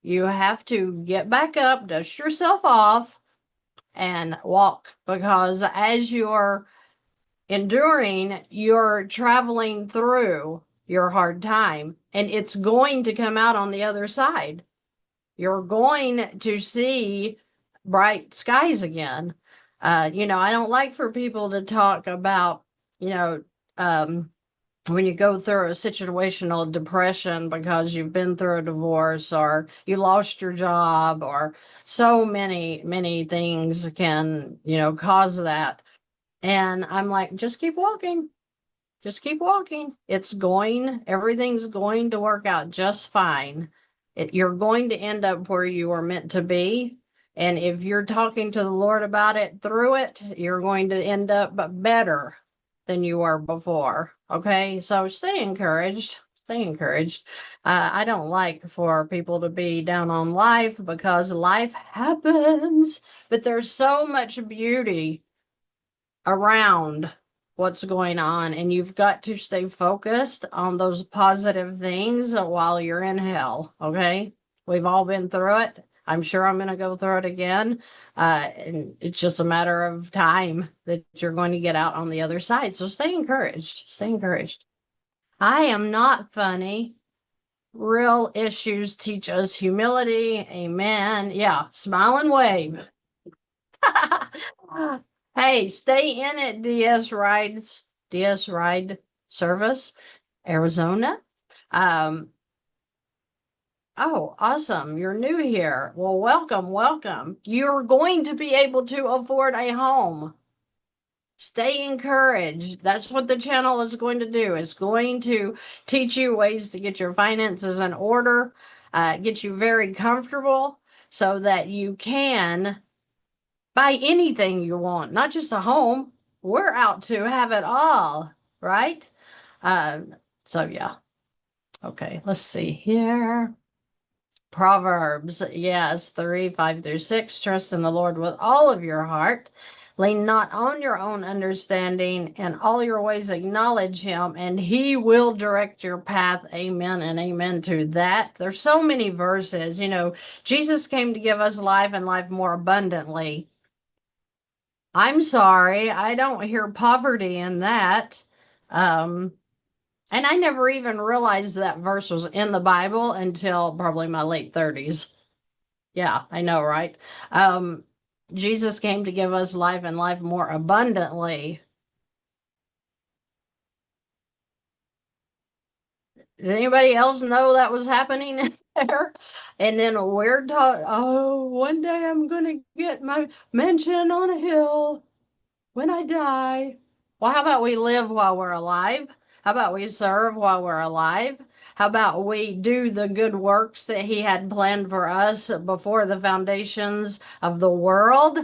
You have to get back up, dust yourself off, and walk, because as you're enduring, you're traveling through your hard time, and it's going to come out on the other side. You're going to see bright skies again. You know, I don't like for people to talk about, you know, when you go through a situational depression because you've been through a divorce or you lost your job, or so many things can, you know, cause that. And I'm like, just keep walking. Just keep walking. Everything's going to work out just fine. You're going to end up where you are meant to be. And if you're talking to the Lord about it through it, you're going to end up better than you were before. Okay. So stay encouraged. Stay encouraged. I don't like for people to be down on life, because life happens, but there's so much beauty around what's going on, and you've got to stay focused on those positive things while you're in hell. Okay, we've all been through it. I'm sure I'm going to go through it again, and it's just a matter of time that you're going to get out on the other side. So stay encouraged. Stay encouraged. I am not funny. Real issues teach us humility. Amen. Yeah, smile and wave. Hey, stay in it, DS Ride Service, Arizona. Oh, awesome. You're new here. Well, welcome. You're going to be able to afford a home. Stay encouraged. That's what the channel is going to do. It's going to teach you ways to get your finances in order, get you very comfortable so that you can buy anything you want, not just a home. We're out to have it all, right? So yeah. Okay, let's see here. Proverbs, yes, 3:5-6. Trust in the Lord with all of your heart. Lean not on your own understanding. In all your ways acknowledge him, and he will direct your path. Amen and amen to that. There's so many verses. You know, Jesus came to give us life and life more abundantly. I'm sorry, I don't hear poverty in that. And I never even realized that verse was in the Bible until probably my late 30s. Yeah, I know, right? Jesus came to give us life and life more abundantly. Did anybody else know that was happening in there? And then we're taught, oh, one day I'm going to get my mansion on a hill when I die. Well, how about we live while we're alive? How about we serve while we're alive? How about we do the good works that he had planned for us before the foundations of the world?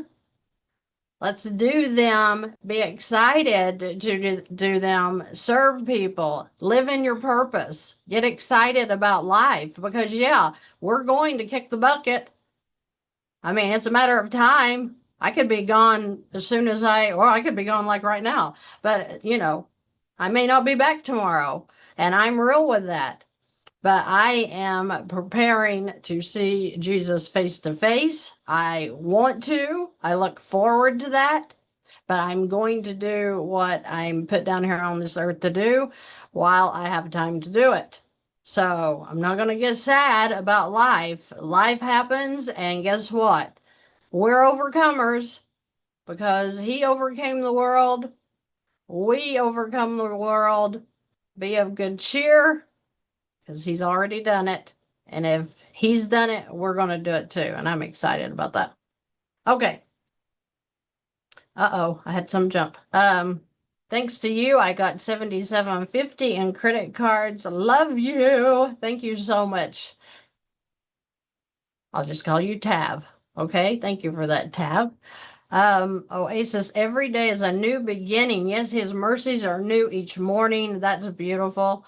Let's do them. Be excited to do them. Serve people. Live in your purpose. Get excited about life because, yeah, we're going to kick the bucket. I mean, it's a matter of time. I could be gone as soon as or I could be gone like right now. But, I may not be back tomorrow. And I'm real with that. But I am preparing to see Jesus face to face. I want to. I look forward to that. But I'm going to do what I'm put down here on this earth to do while I have time to do it. So I'm not going to get sad about life. Life happens, and guess what? We're overcomers because He overcame the world. We overcome the world. Be of good cheer because He's already done it. And if He's done it, we're going to do it too. And I'm excited about that. Okay. Uh-oh, I had some jump. Thanks to you, I got $77.50 in credit cards. Love you. Thank you so much. I'll just call you Tab. Okay, thank you for that, Tab. Oasis, every day is a new beginning. Yes, His mercies are new each morning. That's beautiful.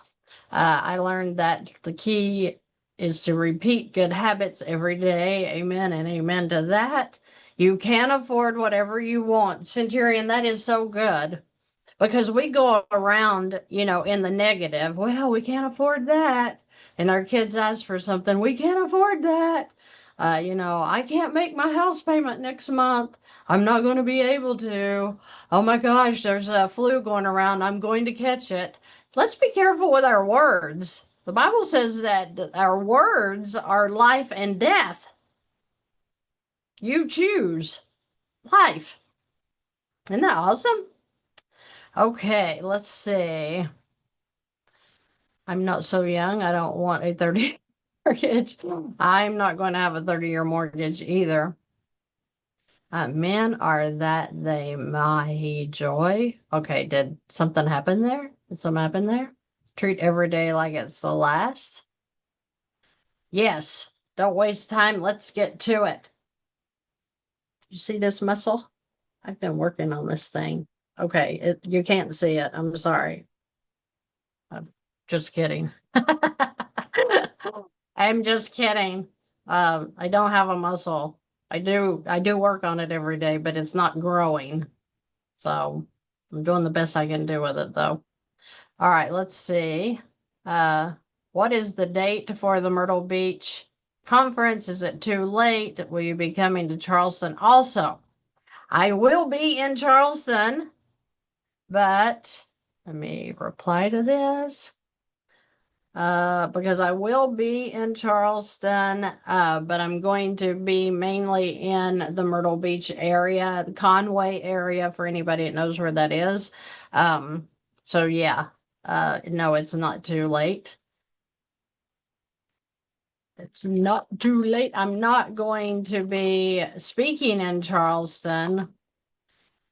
I learned that the key is to repeat good habits every day. Amen and amen to that. You can afford whatever you want. Centurion, that is so good. Because we go around, in the negative. Well, we can't afford that. And our kids ask for something. We can't afford that. I can't make my house payment next month. I'm not going to be able to. Oh my gosh, there's a flu going around. I'm going to catch it. Let's be careful with our words. The Bible says that our words are life and death. You choose life. Isn't that awesome? Okay, let's see. I'm not so young. I don't want a 30 mortgage. I'm not going to have a 30-year mortgage either. Men are that they my joy. Okay, did something happen there? Did something happen there? Treat every day like it's the last. Yes, don't waste time. Let's get to it. You see this muscle? I've been working on this thing. Okay, you can't see it. I'm sorry. I'm just kidding. I'm just kidding. I don't have a muscle. I do work on it every day, but it's not growing. So I'm doing the best I can do with it though. All right, let's see. What is the date for the Myrtle Beach conference? Is it too late? Will you be coming to Charleston also? I will be in Charleston, but let me reply to this. Because I will be in Charleston, but I'm going to be mainly in the Myrtle Beach area, the Conway area, for anybody that knows where that is. So yeah, no, it's not too late. It's not too late. I'm not going to be speaking in Charleston,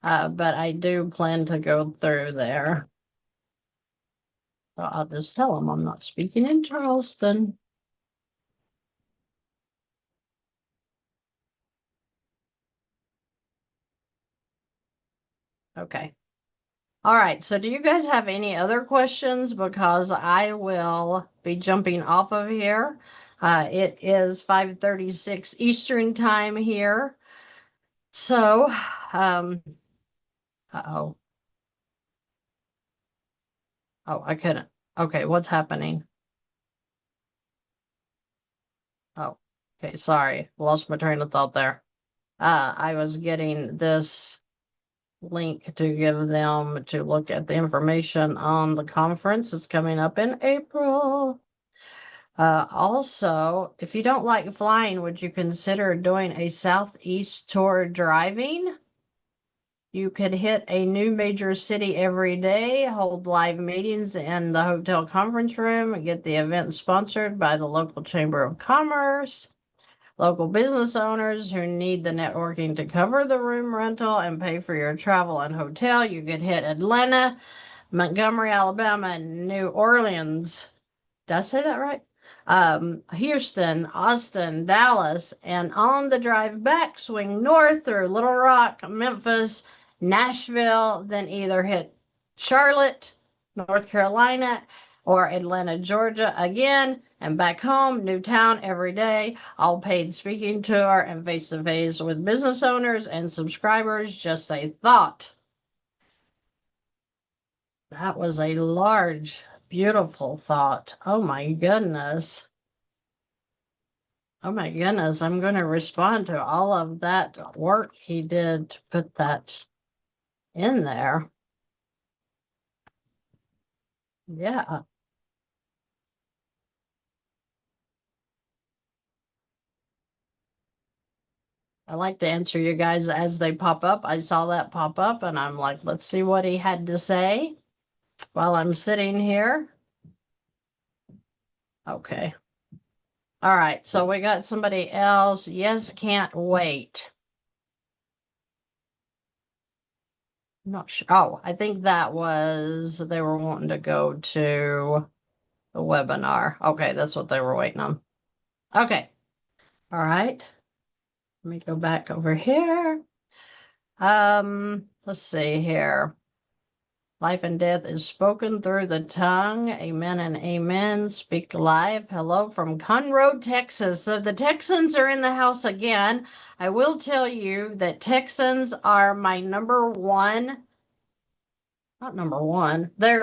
but I do plan to go through there. So I'll just tell them I'm not speaking in Charleston. Okay. All right. So do you guys have any other questions? Because I will be jumping off of here. It is 5:36 Eastern time here. So, uh-oh. Oh, I couldn't. Okay, what's happening? Oh, okay, sorry. Lost my train of thought there. I was getting this link to give them to look at the information on the conference. It's coming up in April. Also, if you don't like flying, would you consider doing a Southeast tour driving? You could hit a new major city every day, hold live meetings in the hotel conference room, and get the event sponsored by the local Chamber of Commerce. Local business owners who need the networking to cover the room rental and pay for your travel and hotel. You could hit Atlanta, Montgomery, Alabama, and New Orleans. Did I say that right? Houston, Austin, Dallas, and on the drive back, swing north through Little Rock, Memphis, Nashville, then either hit Charlotte, North Carolina, or Atlanta, Georgia again, and back home, new town every day, all paid speaking tour and face to face with business owners and subscribers. Just a thought. That was a large, beautiful thought. Oh my goodness. Oh my goodness. I'm going to respond to all of that work he did to put that in there. Yeah. I like to answer you guys as they pop up. I saw that pop up and I'm like, let's see what he had to say while I'm sitting here. Okay. All right. So we got somebody else. Yes, can't wait. I'm not sure. Oh, I think that was, they were wanting to go to the webinar. Okay. That's what they were waiting on. Okay. All right. Let me go back over here. Let's see here. Life and death is spoken through the tongue. Amen and amen. Speak live. Hello from Conroe, Texas. So the Texans are in the house again. I will tell you that Texans are my number one. Not number one. That's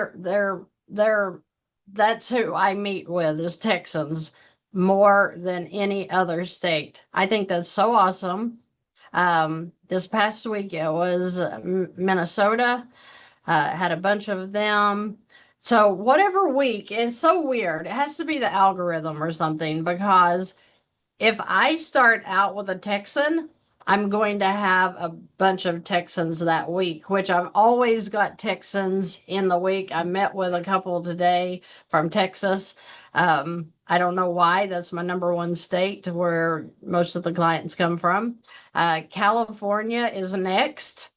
who I meet with is Texans more than any other state. I think that's so awesome. This past week it was Minnesota, had a bunch of them. So whatever week, it's so weird. It has to be the algorithm or something because if I start out with a Texan, I'm going to have a bunch of Texans that week, which I've always got Texans in the week. I met with a couple today from Texas. I don't know why. That's my number one state where most of the clients come from. California is next.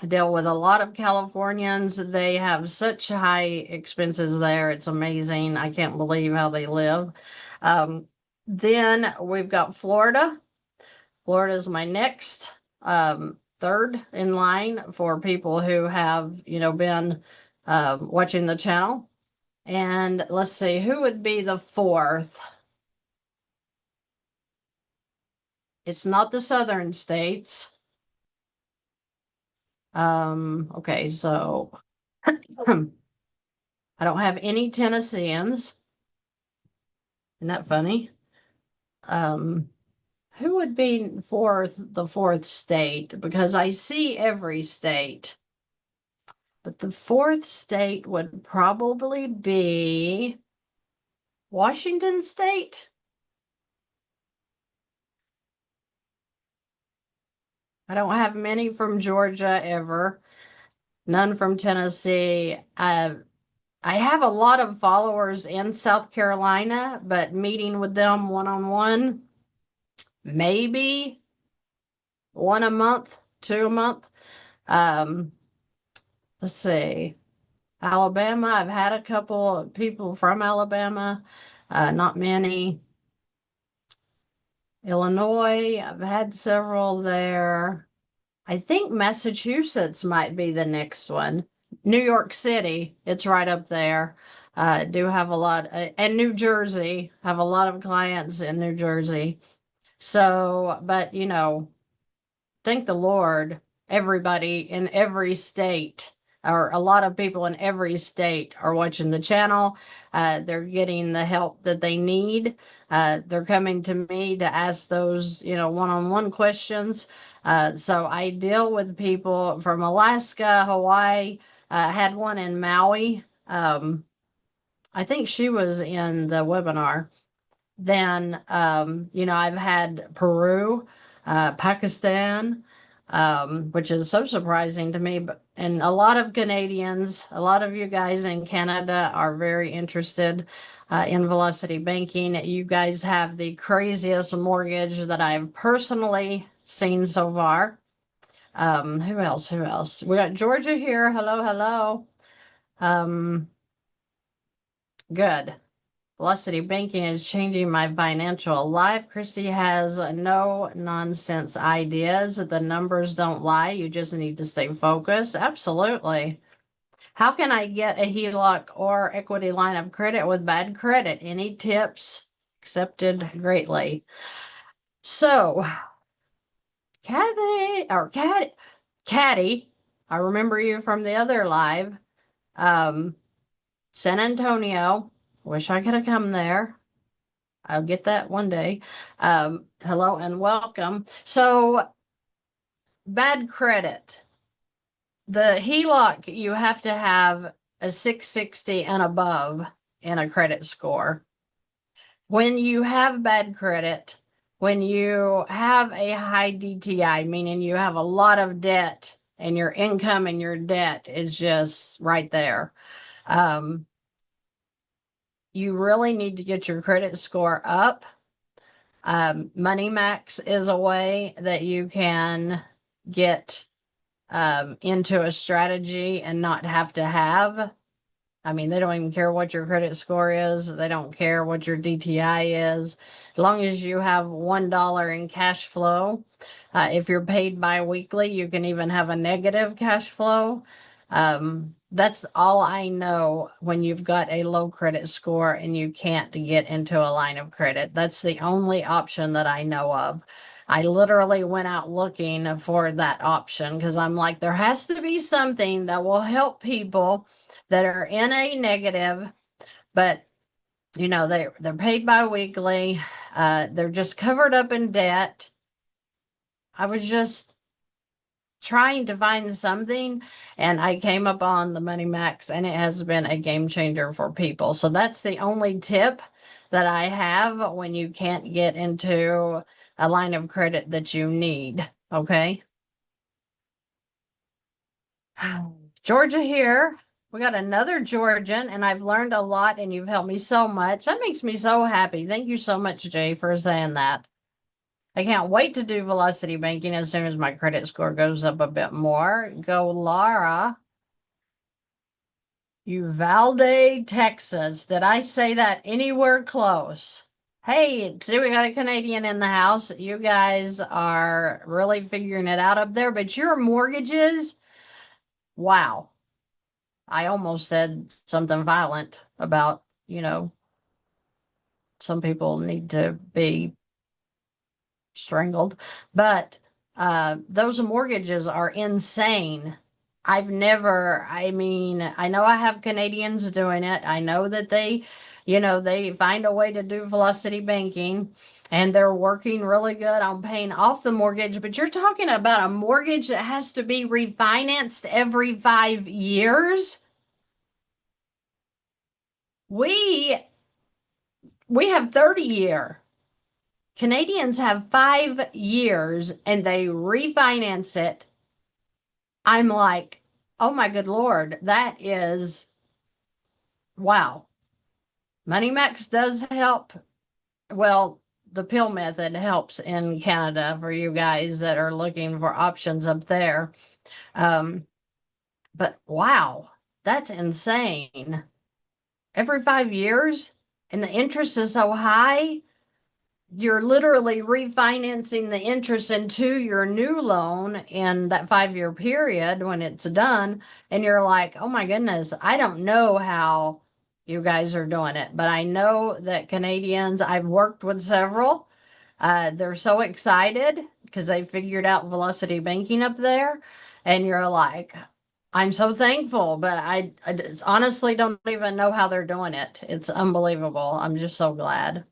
I deal with a lot of Californians. They have such high expenses there. It's amazing. I can't believe how they live. Then we've got Florida. Florida is my next, third in line for people who have, been watching the channel. And let's see, who would be the fourth? It's not the southern states. Okay, so I don't have any Tennesseans. Isn't that funny? Who would be the fourth state? Because I see every state. But the fourth state would probably be Washington State. I don't have many from Georgia ever. None from Tennessee. I have a lot of followers in South Carolina, but meeting with them one-on-one, maybe one a month, two a month. Let's see. Alabama, I've had a couple of people from Alabama, not many. Illinois, I've had several there. I think Massachusetts might be the next one. New York City, it's right up there. Do have a lot, and New Jersey, have a lot of clients in New Jersey. So, but thank the Lord, everybody in every state, or a lot of people in every state are watching the channel. They're getting the help that they need. They're coming to me to ask those, one-on-one questions. So I deal with people from Alaska, Hawaii, had one in Maui. I think she was in the webinar. Then, I've had Peru, Pakistan, which is so surprising to me. And a lot of Canadians, a lot of you guys in Canada are very interested in Velocity Banking. You guys have the craziest mortgage that I've personally seen so far. Who else? Who else? We got Georgia here. Hello, hello. Good. Velocity banking is changing my financial life. Christy has no nonsense ideas. The numbers don't lie. You just need to stay focused. Absolutely. How can I get a HELOC or equity line of credit with bad credit? Any tips? Accepted greatly. So, Caddy, I remember you from the other live. San Antonio. Wish I could have come there. I'll get that one day. Hello and welcome. So, bad credit. The HELOC, you have to have a 660 and above in a credit score. When you have bad credit, when you have a high DTI, meaning you have a lot of debt and your income and your debt is just right there, you really need to get your credit score up. Money Max is a way that you can get into a strategy and not have to have. I mean, they don't even care what your credit score is. They don't care what your DTI is. As long as you have $1 in cash flow. If you're paid bi-weekly, you can even have a negative cash flow. That's all I know when you've got a low credit score and you can't get into a line of credit. That's the only option that I know of. I literally went out looking for that option because I'm like, there has to be something that will help people that are in a negative, but you know, they're paid bi-weekly. They're just covered up in debt. I was just trying to find something and I came up on the Money Max and it has been a game changer for people. So that's the only tip that I have when you can't get into a line of credit that you need. Okay. Georgia here. We got another Georgian and I've learned a lot and you've helped me so much. That makes me so happy. Thank you so much, Jay, for saying that. I can't wait to do velocity banking as soon as my credit score goes up a bit more. Go, Laura. Uvalde, Texas. Did I say that anywhere close? Hey, see, we got a Canadian in the house. You guys are really figuring it out up there, but your mortgages, wow. I almost said something violent about, you know, some people need to be strangled, but those mortgages are insane. I mean, I know I have Canadians doing it. I know that they, you know, they find a way to do velocity banking and they're working really good on paying off the mortgage, but you're talking about a mortgage that has to be refinanced every 5 years. We have 30-year. Canadians have 5 years and they refinance it. I'm like, oh my good Lord, that is wow. Money Max does help. Well, the pill method helps in Canada for you guys that are looking for options up there. But wow, that's insane. Every 5 years and the interest is so high. You're literally refinancing the interest into your new loan in that 5-year period when it's done. And you're like, oh my goodness, I don't know how you guys are doing it, but I know that Canadians, I've worked with several, they're so excited because they figured out velocity banking up there. And you're like, I'm so thankful, but I honestly don't even know how they're doing it. It's unbelievable. I'm just so glad.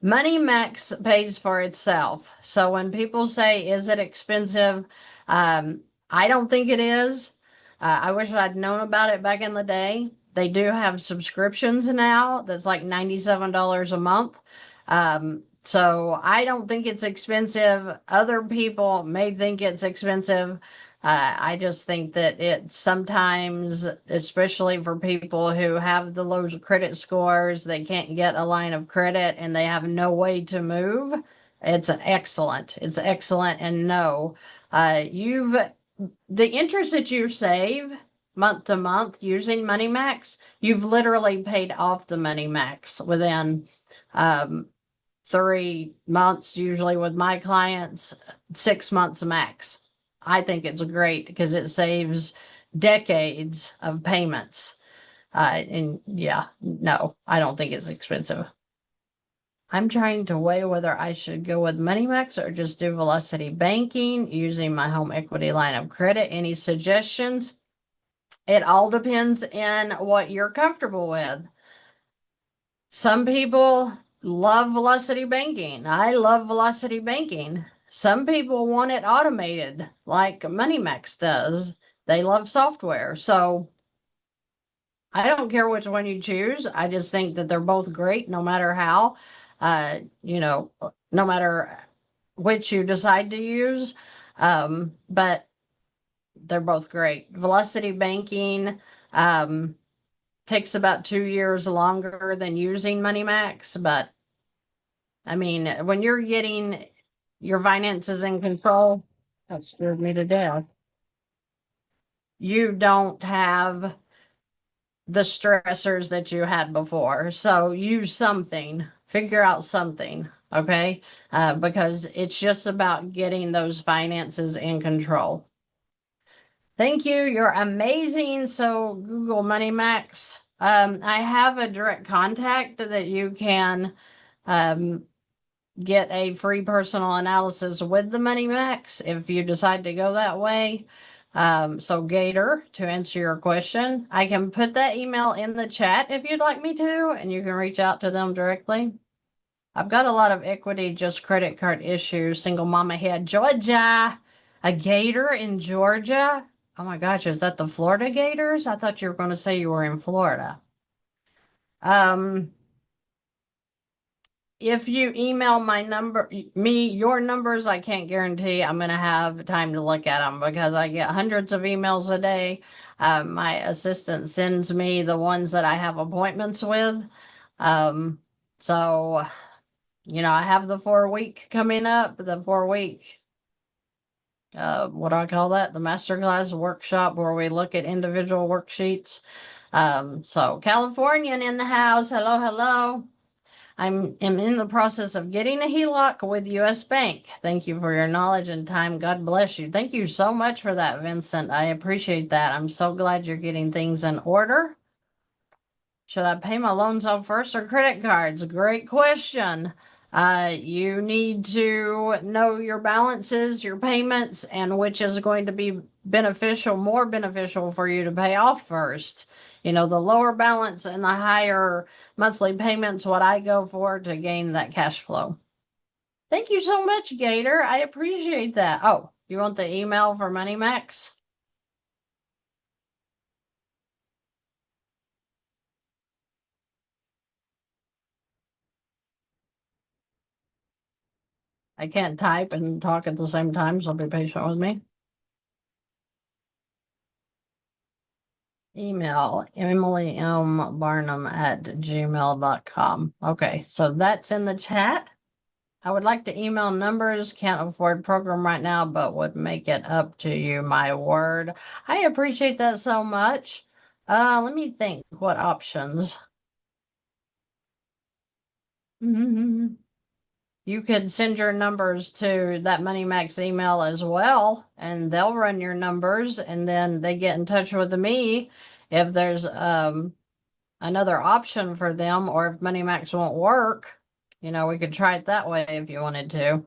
Money Max pays for itself. So when people say, is it expensive? I don't think it is. I wish I'd known about it back in the day. They do have subscriptions now that's like $97 a month. So I don't think it's expensive. Other people may think it's expensive. I just think that it's sometimes, especially for people who have the low credit scores, they can't get a line of credit and they have no way to move. It's excellent. It's excellent. And no, the interest that you save month to month using MoneyMax, you've literally paid off the MoneyMax within 3 months, usually with my clients, 6 months max. I think it's great because it saves decades of payments. And yeah, no, I don't think it's expensive. I'm trying to weigh whether I should go with MoneyMax or just do Velocity Banking using my home equity line of credit. Any suggestions? It all depends on what you're comfortable with. Some people love Velocity Banking. I love Velocity Banking. Some people want it automated like MoneyMax does. They love software. So I don't care which one you choose. I just think that they're both great no matter how. No matter which you decide to use. But they're both great. Velocity Banking takes about 2 years longer than using MoneyMax, but I mean, when you're getting your finances in control, that scared me to death. You don't have the stressors that you had before. So use something, figure out something, okay? Because it's just about getting those finances in control. Thank you. You're amazing. So Google MoneyMax. I have a direct contact that you can get a free personal analysis with the MoneyMax if you decide to go that way. So Gator, to answer your question, I can put that email in the chat if you'd like me to, and you can reach out to them directly. I've got a lot of equity, just credit card issues. Single mama head, Georgia, a Gator in Georgia. Oh my gosh, is that the Florida Gators? I thought you were going to say you were in Florida. If you email your numbers, I can't guarantee I'm going to have time to look at them because I get hundreds of emails a day. My assistant sends me the ones that I have appointments with. So, I have the 4-week coming up, the 4-week, what do I call that? The Masterclass workshop where we look at individual worksheets. So Californian in the house. Hello, hello. I'm in the process of getting a HELOC with US Bank. Thank you for your knowledge and time. God bless you. Thank you so much for that, Vincent. I appreciate that. I'm so glad you're getting things in order. Should I pay my loans off first or credit cards? Great question. You need to know your balances, your payments, and which is going to be more beneficial for you to pay off first. The lower balance and the higher monthly payments, what I go for to gain that cash flow. Thank you so much, Gator. I appreciate that. Oh, you want the email for MoneyMax? I can't type and talk at the same time, so be patient with me. Email emilyMbarnum@gmail.com. Okay, so that's in the chat. I would like to email numbers, can't afford program right now, but would make it up to you, my word. I appreciate that so much. Let me think what options. You could send your numbers to that MoneyMax email as well, and they'll run your numbers, and then they get in touch with me if there's another option for them, or if MoneyMax won't work. We could try it that way if you wanted to.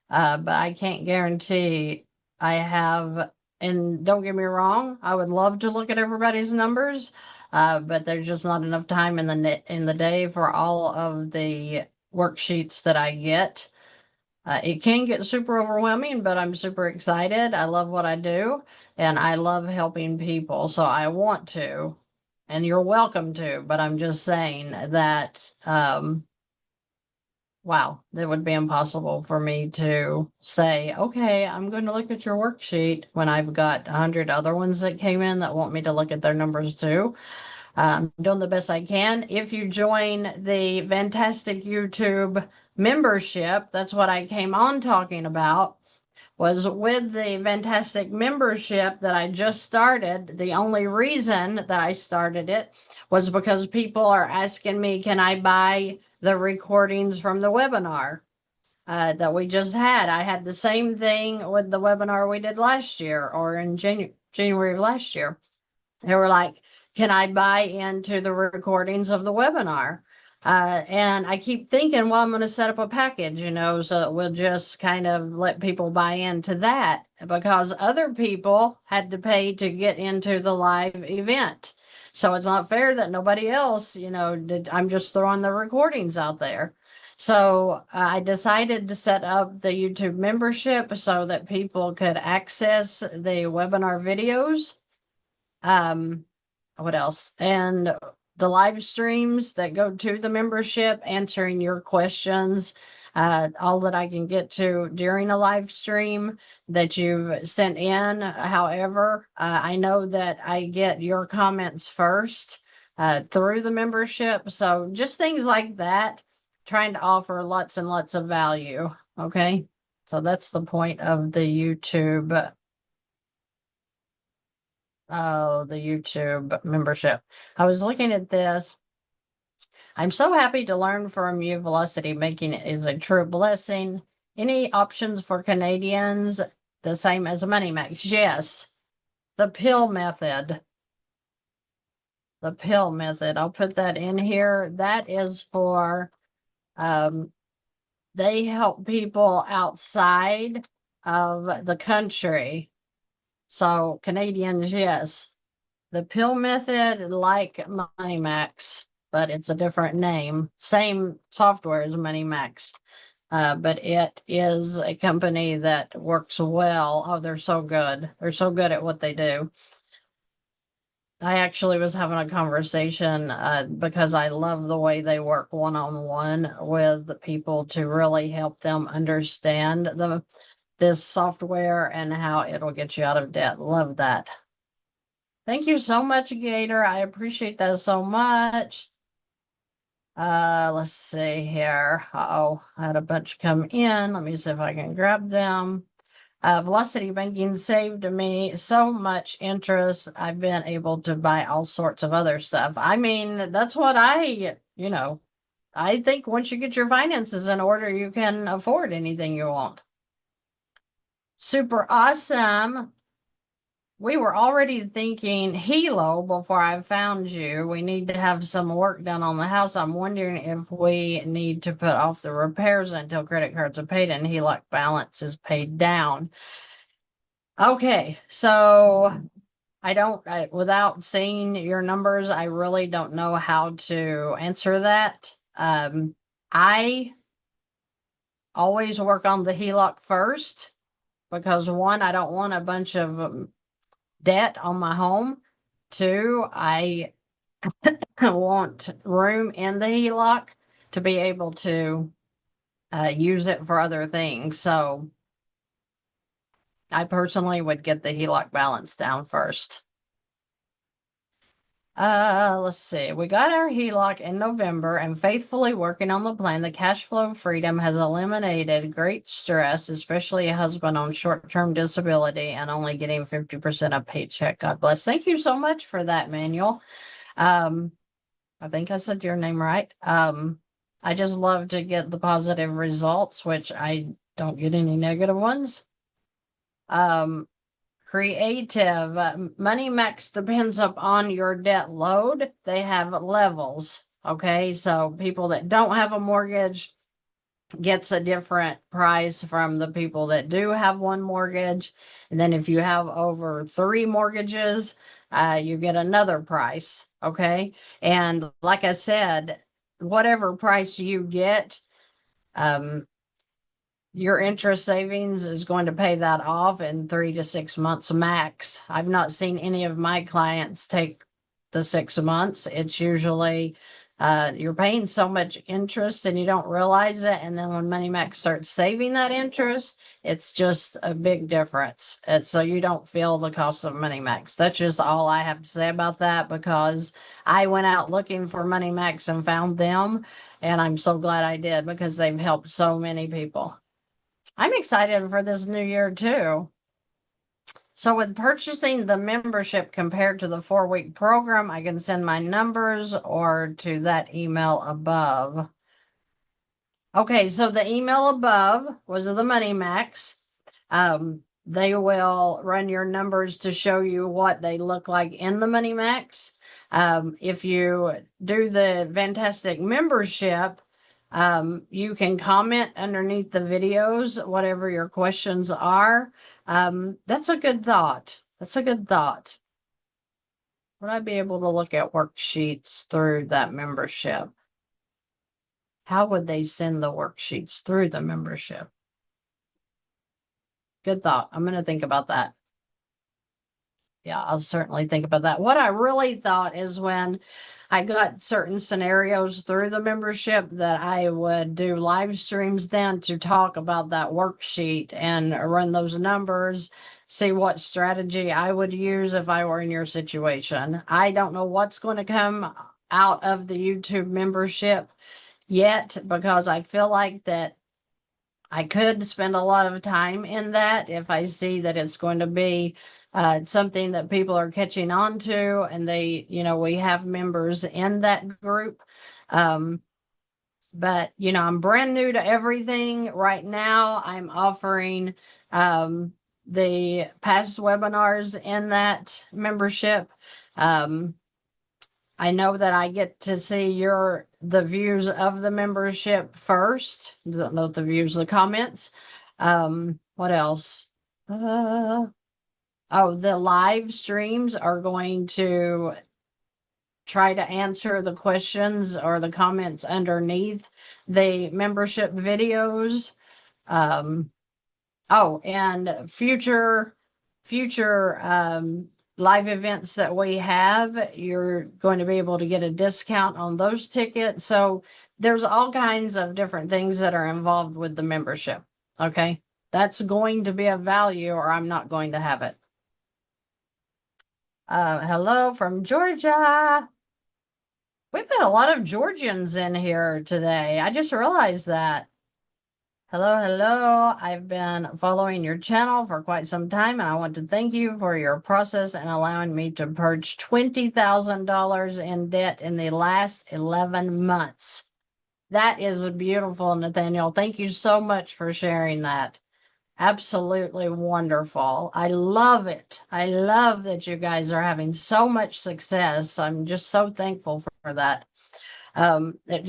But I can't guarantee I have, and don't get me wrong, I would love to look at everybody's numbers, but there's just not enough time in the day for all of the worksheets that I get. It can get super overwhelming, but I'm super excited. I love what I do, and I love helping people. So I want to, and you're welcome to, but I'm just saying that, wow, that would be impossible for me to say, okay, I'm going to look at your worksheet when I've got 100 other ones that came in that want me to look at their numbers too. I'm doing the best I can. If you join the VANNtastic YouTube membership, that's what I came on talking about, was with the VANNtastic membership that I just started. The only reason that I started it was because people are asking me, can I buy the recordings from the webinar that we just had? I had the same thing with the webinar we did last year, or in January of last year. They were like, can I buy into the recordings of the webinar? And I keep thinking, well, I'm going to set up a package, so that we'll just kind of let people buy into that, because other people had to pay to get into the live event. So it's not fair that nobody else, I'm just throwing the recordings out there. So I decided to set up the YouTube membership so that people could access the webinar videos. What else? And the live streams that go to the membership, answering your questions, all that I can get to during a live stream that you've sent in. However, I know that I get your comments first through the membership. So just things like that, trying to offer lots and lots of value. Okay. So that's the point of the YouTube. Oh, the YouTube membership. I was looking at this. I'm so happy to learn from you. Velocity making it is a true blessing. Any options for Canadians the same as a Money Max? Yes. The pill method. The pill method. I'll put that in here. That is for, they help people outside of the country. So Canadians, yes. The pill method, like Money Max, but it's a different name. Same software as Money Max, but it is a company that works well. Oh, they're so good. They're so good at what they do. I actually was having a conversation because I love the way they work one-on-one with the people to really help them understand this software and how it'll get you out of debt. Love that. Thank you so much, Gator. I appreciate that so much. Let's see here. Uh-oh, I had a bunch come in. Let me see if I can grab them. Velocity banking saved me so much interest. I've been able to buy all sorts of other stuff. I mean, that's what I think once you get your finances in order, you can afford anything you want. Super awesome. We were already thinking HELO before I found you. We need to have some work done on the house. I'm wondering if we need to put off the repairs until credit cards are paid and HELOC balance is paid down. Okay, so without seeing your numbers, I really don't know how to answer that. I always work on the HELOC first because one, I don't want a bunch of debt on my home. Two, I want room in the HELOC to be able to use it for other things. So I personally would get the HELOC balance down first. Let's see. We got our HELOC in November and faithfully working on the plan. The cash flow freedom has eliminated great stress, especially a husband on short-term disability and only getting 50% of paycheck. God bless. Thank you so much for that, Manuel. I think I said your name right. I just love to get the positive results, which I don't get any negative ones. Creative. Money Max depends upon your debt load. They have levels. Okay, so people that don't have a mortgage gets a different price from the people that do have one mortgage. And then if you have over 3 mortgages, you get another price. Okay, and like I said, whatever price you get, your interest savings is going to pay that off in 3 to 6 months max. I've not seen any of my clients take the 6 months. It's usually you're paying so much interest and you don't realize it. And then when Money Max starts saving that interest, it's just a big difference. And so you don't feel the cost of Money Max. That's just all I have to say about that, because I went out looking for Money Max and found them. And I'm so glad I did, because they've helped so many people. I'm excited for this new year too. So with purchasing the membership compared to the 4-week program, I can send my numbers or to that email above. Okay, so the email above was the Money Max. They will run your numbers to show you what they look like in the Money Max. If you do the VANNtastic membership, you can comment underneath the videos, whatever your questions are. That's a good thought. That's a good thought. Would I be able to look at worksheets through that membership? How would they send the worksheets through the membership? Good thought. I'm going to think about that. Yeah, I'll certainly think about that. What I really thought is when I got certain scenarios through the membership that I would do live streams then to talk about that worksheet and run those numbers, see what strategy I would use if I were in your situation. I don't know what's going to come out of the YouTube membership yet, because I feel like that I could spend a lot of time in that if I see that it's going to be something that people are catching on to, and they, we have members in that group. But, I'm brand new to everything right now. I'm offering the past webinars in that membership. I know that I get to see the views of the membership first, not the views, the comments. What else? The live streams are going to try to answer the questions or the comments underneath the membership videos. And future live events that we have, you're going to be able to get a discount on those tickets. So there's all kinds of different things that are involved with the membership. Okay. That's going to be a value, or I'm not going to have it. Hello from Georgia. We've got a lot of Georgians in here today. I just realized that. Hello. I've been following your channel for quite some time, and I want to thank you for your process and allowing me to purge $20,000 in debt in the last 11 months. That is beautiful, Nathaniel. Thank you so much for sharing that. Absolutely wonderful. I love it. I love that you guys are having so much success. I'm just so thankful for that. It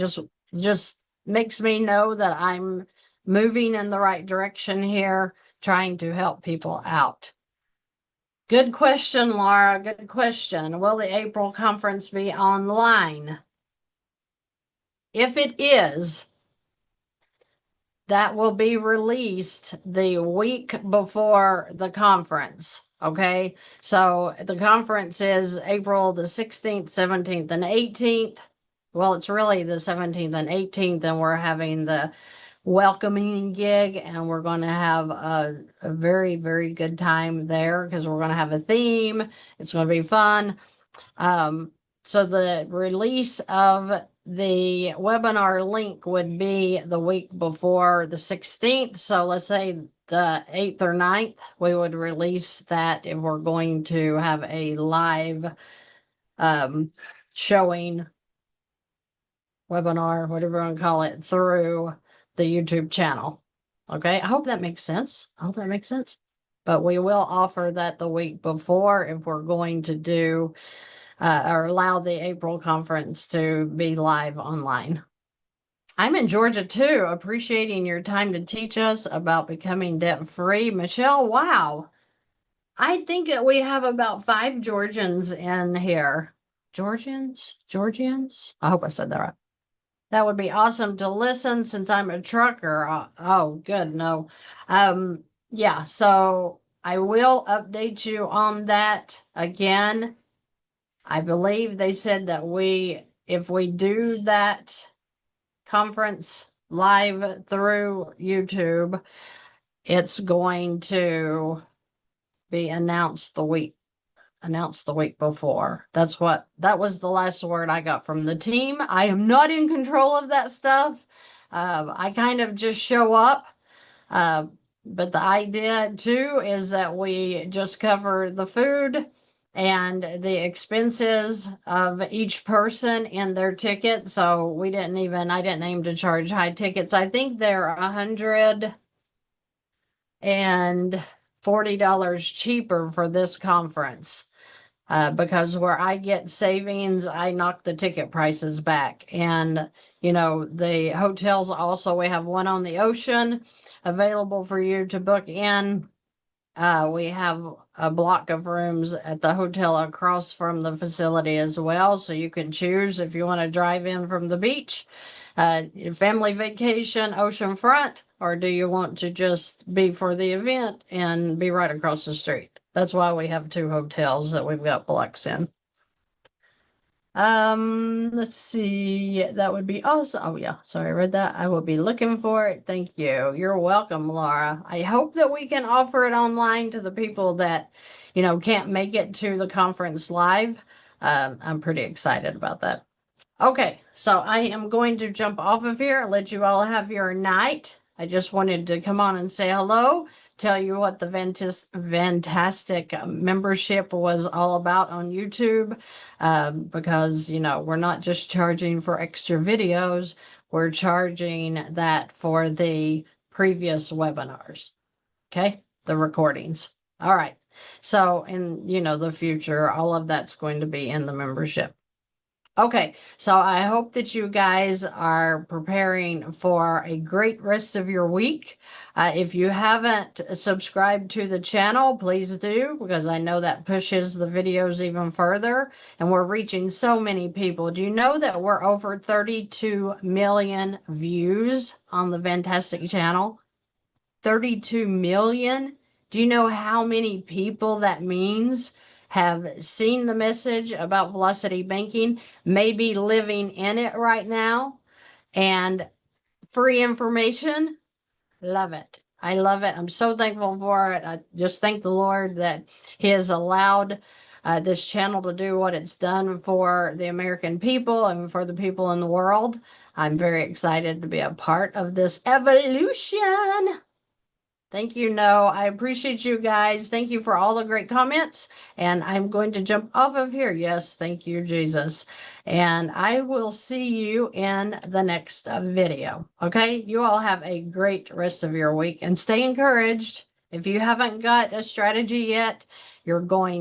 just makes me know that I'm moving in the right direction here, trying to help people out. Good question, Laura. Good question. Will the April conference be online? If it is, that will be released the week before the conference. Okay. So the conference is April the 16th, 17th, and 18th. Well, it's really the 17th and 18th, and we're having the welcoming gig, and we're going to have a very, very good time there because we're going to have a theme. It's going to be fun. So the release of the webinar link would be the week before the 16th. So let's say the 8th or 9th, we would release that if we're going to have a live showing, webinar, whatever you want to call it, through the YouTube channel. Okay, I hope that makes sense. But we will offer that the week before if we're going to do or allow the April conference to be live online. I'm in Georgia too, appreciating your time to teach us about becoming debt-free. Michelle, wow. I think that we have about 5 Georgians in here. Georgians? I hope I said that right. That would be awesome to listen since I'm a trucker. Oh, good. No. Yeah, so I will update you on that again. I believe they said that if we do that conference live through YouTube, it's going to be announced the week before. That was the last word I got from the team. I am not in control of that stuff. I kind of just show up. But the idea too is that we just cover the food and the expenses of each person in their ticket. So I didn't aim to charge high tickets. I think they're $140 cheaper for this conference. Because where I get savings, I knock the ticket prices back. And, the hotels also, we have one on the ocean available for you to book in. We have a block of rooms at the hotel across from the facility as well. So you can choose if you want to drive in from the beach, family vacation, oceanfront, or do you want to just be for the event and be right across the street? That's why we have 2 hotels that we've got blocks in. Let's see. That would be awesome. Oh yeah, sorry, I read that. I will be looking for it. Thank you. You're welcome, Laura. I hope that we can offer it online to the people that, can't make it to the conference live. I'm pretty excited about that. Okay, so I am going to jump off of here and let you all have your night. I just wanted to come on and say hello, tell you what the VANNtastic membership was all about on YouTube, because, we're not just charging for extra videos, we're charging that for the previous webinars, okay, the recordings. All right, so in, the future, all of that's going to be in the membership. Okay, so I hope that you guys are preparing for a great rest of your week. If you haven't subscribed to the channel, please do, because I know that pushes the videos even further, and we're reaching so many people. Do you know that we're over 32 million views on the VANNtastic channel? 32 million? Do you know how many people that means have seen the message about velocity banking, maybe living in it right now, and free information? Love it. I love it. I'm so thankful for it. I just thank the Lord that He has allowed this channel to do what it's done for the American people and for the people in the world. I'm very excited to be a part of this evolution. Thank you, No. I appreciate you guys. Thank you for all the great comments. And I'm going to jump off of here. Yes, thank you, Jesus. And I will see you in the next video. Okay, you all have a great rest of your week and stay encouraged. If you haven't got a strategy yet, you're going